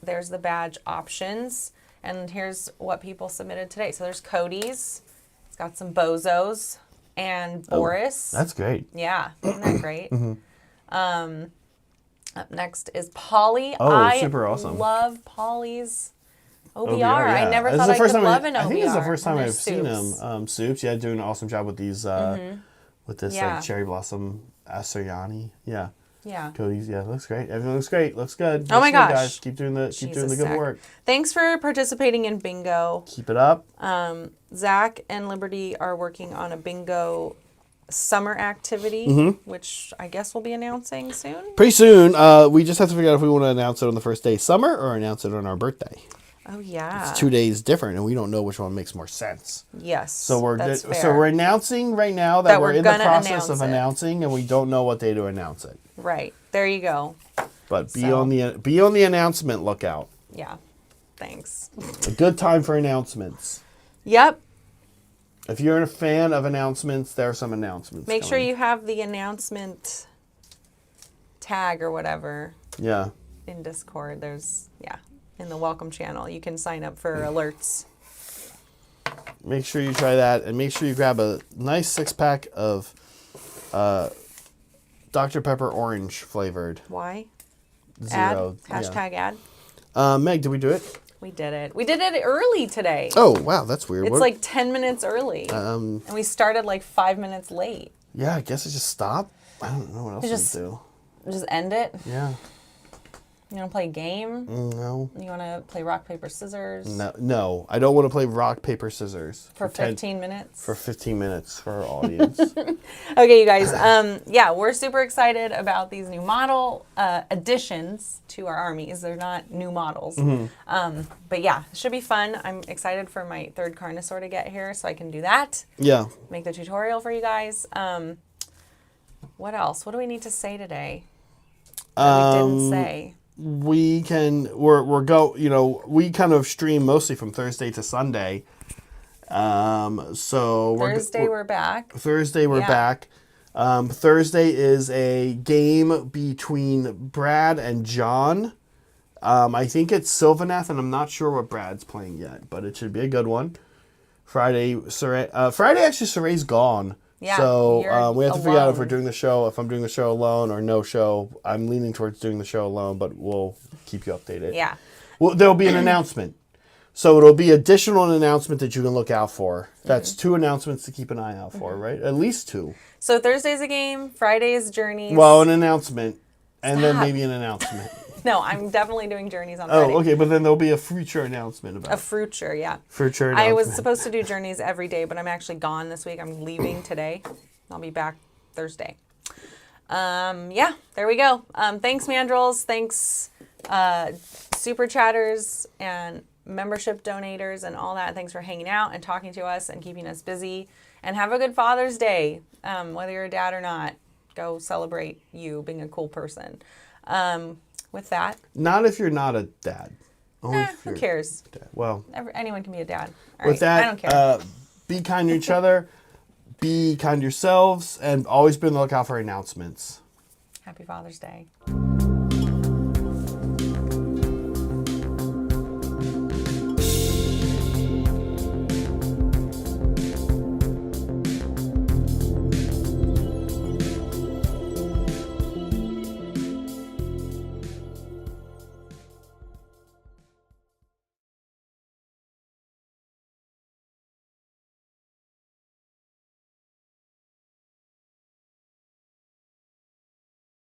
There's the badge options. And here's what people submitted today. So there's Cody's. It's got some bozos. And Boris. That's great. Yeah, isn't that great? Up next is Polly. Super awesome. I love Polly's OBR. Yeah. I never thought I could love an OBR. I think it's the first time I've seen soups. him. Soups, yeah, doing an awesome job with these, with this cherry blossom Assyriani. Yeah. Yeah. Cody's, looks great. Everything looks great. Looks good. Oh my gosh. Guys. Keep doing the good work. Thanks for participating in bingo. Keep it up. Zach and Liberty are working on a bingo summer activity, which I guess we'll be announcing soon. Pretty soon. We just have to figure out if we want to announce it on the first day of summer or announce it on our birthday. Oh yeah. It's 2 days different, and we don't know which one makes more sense. Yes. So we're announcing right now that we're in the process of announcing, and we don't know what day to announce it. Right. There you go. But be on the announcement lookout. Yeah. Thanks. A good time for announcements. Yep. If you're a fan of announcements, there are some announcements. Make sure you have the announcement tag or whatever. Yeah. In Discord, in the welcome channel, you can sign up for alerts. Make sure you try that, and make sure you grab a nice 6-pack of Dr. Pepper orange flavored. Why? 0. Hashtag ad. Meg, did we do it? We did it. We did it early today. Oh, wow, that's weird. It's like 10 minutes early. And we started like 5 minutes late. Yeah, I guess it just stopped. I don't know what else to do. Just end it? Yeah. You want to play a game? No. You want to play rock, paper, scissors? No. I don't want to play rock, paper, scissors. For 15 minutes? For 15 minutes for our audience. Okay, you guys. We're super excited about these new model additions to our armies. They're not new models. But yeah, it should be fun. I'm excited for my third Carnosaur to get here so I can do that. Yeah. Make the tutorial for you guys. What else? What do we need to say today that we didn't say? We kind of stream mostly from Thursday to Sunday. So Thursday we're back. Thursday we're back. Thursday is a game between Brad and John. I think it's Sylvaneth, and I'm not sure what Brad's playing yet, but it should be a good one. Friday actually Saray's gone. Yeah, so we have to figure out if we're doing the show, if I'm doing the show alone or no show. I'm leaning towards doing the show alone, but we'll keep you updated. Yeah. Well, there'll be an announcement. So it'll be additional announcement that you can look out for. That's 2 announcements to keep an eye out for, right? At least 2. So Thursday's a game, Friday's Journeys. Well, an announcement, and then maybe an announcement. No, I'm definitely doing Journeys on Friday. Oh, okay, but then there'll be a future announcement about it. A future, yeah. Future announcement. I was supposed to do Journeys every day, but I'm actually gone this week. I'm leaving today. I'll be back Thursday. There we go. Thanks, Mandrels. Thanks, Super Chatters and membership donators and all that. Thanks for hanging out and talking to us and keeping us busy. And have a good Father's Day, whether you're a dad or not. Go celebrate you being a cool person. With that. Not if you're not a dad. Who cares? Well, anyone can be a dad. All with that, I don't care. Be kind to each other. Be kind to yourselves, and always be on the lookout for announcements. Happy Father's Day.